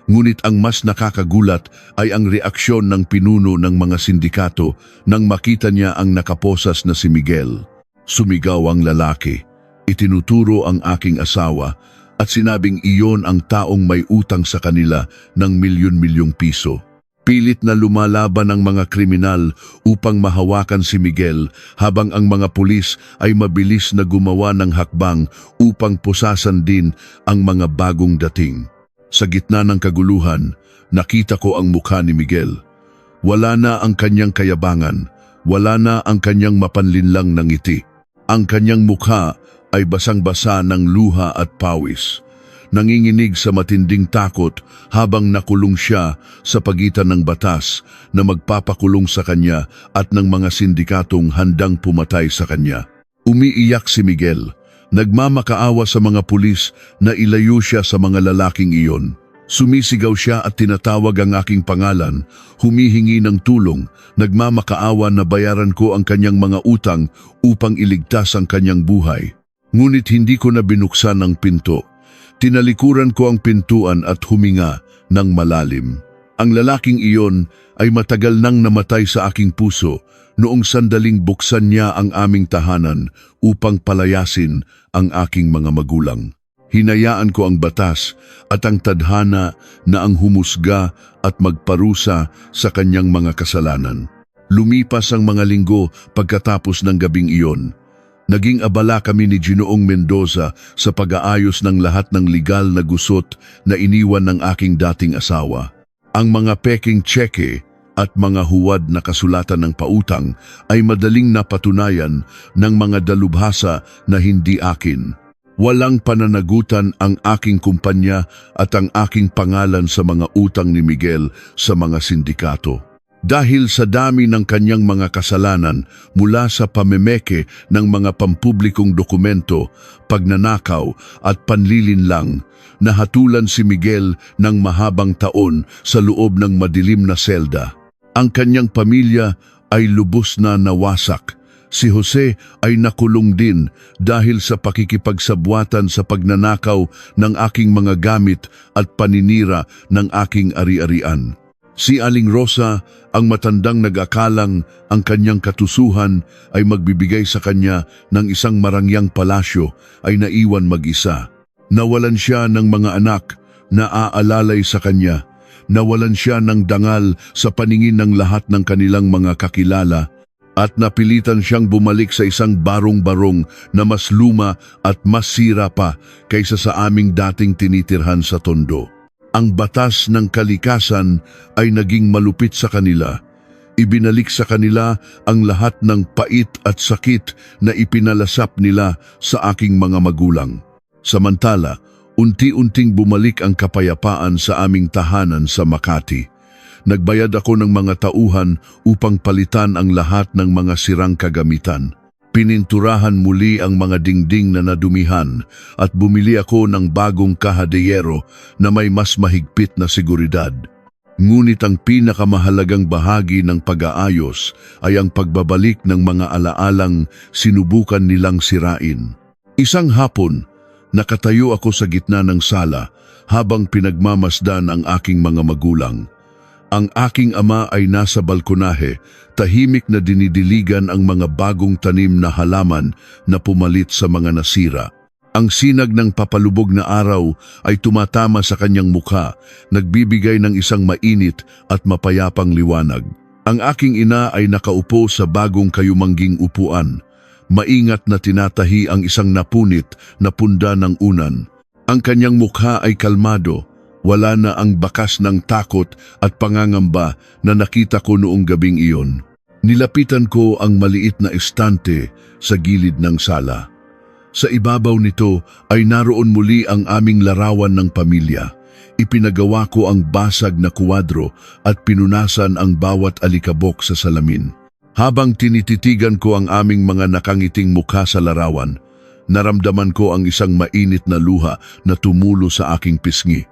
Ngunit ang mas nakakagulat ay ang reaksyon ng pinuno ng mga sindikato nang makita niya ang nakaposas na si Miguel. Sumigaw ang lalaki. Itinuturo ang aking asawa at sinabing iyon ang taong may utang sa kanila ng milyon-milyong piso. Pilit na lumalaban ang mga kriminal upang mahawakan si Miguel habang ang mga pulis ay mabilis na gumawa ng hakbang upang pusasan din ang mga bagong dating. Sa gitna ng kaguluhan, nakita ko ang mukha ni Miguel. Wala na ang kanyang kayabangan, wala na ang kanyang mapanlinlang na ngiti. Ang kanyang mukha ay basang-basa ng luha at pawis. Nanginginig sa matinding takot habang nakulong siya sa pagitan ng batas na magpapakulong sa kanya at ng mga sindikatong handang pumatay sa kanya. Umiiyak si Miguel. Nagmamakaawa sa mga pulis na ilayo siya sa mga lalaking iyon. Sumisigaw siya at tinatawag ang aking pangalan, humihingi ng tulong, nagmamakaawa na bayaran ko ang kanyang mga utang upang iligtas ang kanyang buhay. Ngunit hindi ko na binuksan ang pinto. Tinalikuran ko ang pintuan at huminga ng malalim. Ang lalaking iyon ay matagal nang namatay sa aking puso noong sandaling buksan niya ang aming tahanan upang palayasin ang aking mga magulang. Hinayaan ko ang batas at ang tadhana na ang humusga at magparusa sa kanyang mga kasalanan. Lumipas ang mga linggo pagkatapos ng gabing iyon. Naging abala kami ni Ginoong Mendoza sa pag-aayos ng lahat ng legal na gusot na iniwan ng aking dating asawa. Ang mga peking tseke at mga huwad na kasulatan ng pautang ay madaling napatunayan ng mga dalubhasa na hindi akin. Walang pananagutan ang aking kumpanya at ang aking pangalan sa mga utang ni Miguel sa mga sindikato. Dahil sa dami ng kanyang mga kasalanan mula sa pamemeke ng mga pampublikong dokumento, pagnanakaw at panlilinlang, nahatulan si Miguel ng mahabang taon sa loob ng madilim na selda. Ang kanyang pamilya ay lubos na nawasak. Si Jose ay nakulong din dahil sa pakikipagsabwatan sa pagnanakaw ng aking mga gamit at paninira ng aking ari-arian. Si Aling Rosa, ang matandang nag-akalang ang kanyang katusuhan ay magbibigay sa kanya ng isang marangyang palasyo, ay naiwan mag-isa. Nawalan siya ng mga anak na aalalay sa kanya. Nawalan siya ng dangal sa paningin ng lahat ng kanilang mga kakilala at napilitan siyang bumalik sa isang barong-barong na mas luma at mas sira pa kaysa sa aming dating tinitirhan sa Tondo. Ang batas ng kalikasan ay naging malupit sa kanila. Ibinalik sa kanila ang lahat ng pait at sakit na ipinalasap nila sa aking mga magulang. Samantala, unti-unting bumalik ang kapayapaan sa aming tahanan sa Makati. Nagbayad ako ng mga tauhan upang palitan ang lahat ng mga sirang kagamitan. Pininturahan muli ang mga dingding na nadumihan at bumili ako ng bagong kahadeyero na may mas mahigpit na seguridad. Ngunit ang pinakamahalagang bahagi ng pag-aayos ay ang pagbabalik ng mga alaalang sinubukan nilang sirain. Isang hapon, nakatayo ako sa gitna ng sala habang pinagmamasdan ang aking mga magulang. Ang aking ama ay nasa balkonahe, tahimik na dinidiligan ang mga bagong tanim na halaman na pumalit sa mga nasira. Ang sinag ng papalubog na araw ay tumatama sa kanyang mukha, nagbibigay ng isang mainit at mapayapang liwanag. Ang aking ina ay nakaupo sa bagong kayumangging upuan. Maingat na tinatahi ang isang napunit na punda ng unan. Ang kanyang mukha ay kalmado, wala na ang bakas ng takot at pangangamba na nakita ko noong gabing iyon. Nilapitan ko ang maliit na estante sa gilid ng sala. Sa ibabaw nito ay naroon muli ang aming larawan ng pamilya. Ipinagawa ko ang basag na kuwadro at pinunasan ang bawat alikabok sa salamin. Habang tinititigan ko ang aming mga nakangiting mukha sa larawan, naramdaman ko ang isang mainit na luha na tumulo sa aking pisngi.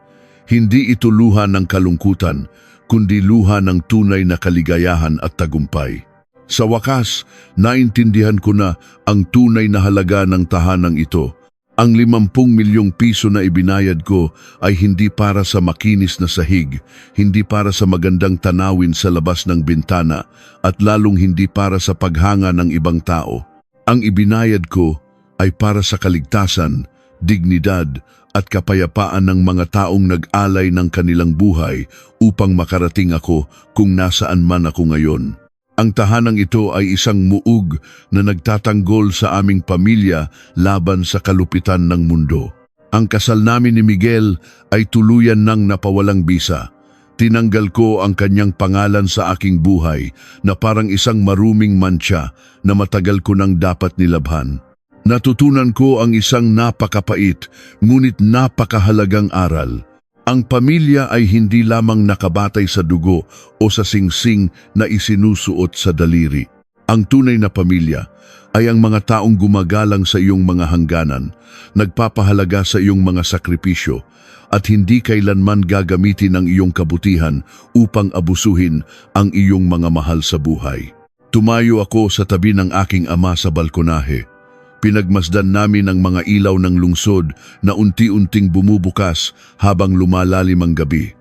Hindi ito luha ng kalungkutan, kundi luha ng tunay na kaligayahan at tagumpay. Sa wakas, naintindihan ko na ang tunay na halaga ng tahanang ito. Ang 50 milyong piso na ibinayad ko ay hindi para sa makinis na sahig, hindi para sa magandang tanawin sa labas ng bintana, at lalong hindi para sa paghanga ng ibang tao. Ang ibinayad ko ay para sa kaligtasan, dignidad, at kapayapaan ng mga taong nag-alay ng kanilang buhay upang makarating ako kung nasaan man ako ngayon. Ang tahanang ito ay isang muug na nagtatanggol sa aming pamilya laban sa kalupitan ng mundo. Ang kasal namin ni Miguel ay tuluyan nang napawalang bisa. Tinanggal ko ang kanyang pangalan sa aking buhay na parang isang maruming mantsa na matagal ko nang dapat nilabhan. Natutunan ko ang isang napakapait ngunit napakahalagang aral. Ang pamilya ay hindi lamang nakabatay sa dugo o sa singsing na isinusuot sa daliri. Ang tunay na pamilya ay ang mga taong gumagalang sa iyong mga hangganan, nagpapahalaga sa iyong mga sakripisyo, at hindi kailanman gagamitin ang iyong kabutihan upang abusuhin ang iyong mga mahal sa buhay. Tumayo ako sa tabi ng aking ama sa balkonahe. Pinagmasdan namin ang mga ilaw ng lungsod na unti-unting bumubukas habang lumalalim ang gabi.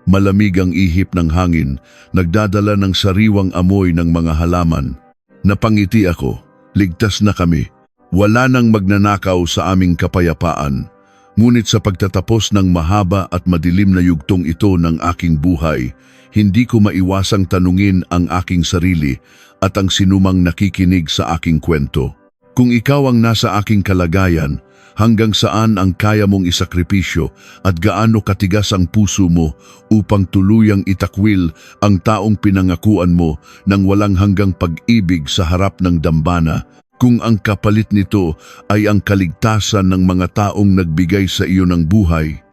Malamig ang ihip ng hangin, nagdadala ng sariwang amoy ng mga halaman. Napangiti ako, ligtas na kami. Wala nang magnanakaw sa aming kapayapaan. Ngunit sa pagtatapos ng mahaba at madilim na yugtong ito ng aking buhay, hindi ko maiwasang tanungin ang aking sarili at ang sinumang nakikinig sa aking kwento. Kung ikaw ang nasa aking kalagayan, hanggang saan ang kaya mong isakripisyo at gaano katigas ang puso mo upang tuluyang itakwil ang taong pinangakuan mo ng walang hanggang pag-ibig sa harap ng dambana, kung ang kapalit nito ay ang kaligtasan ng mga taong nagbigay sa iyo ng buhay?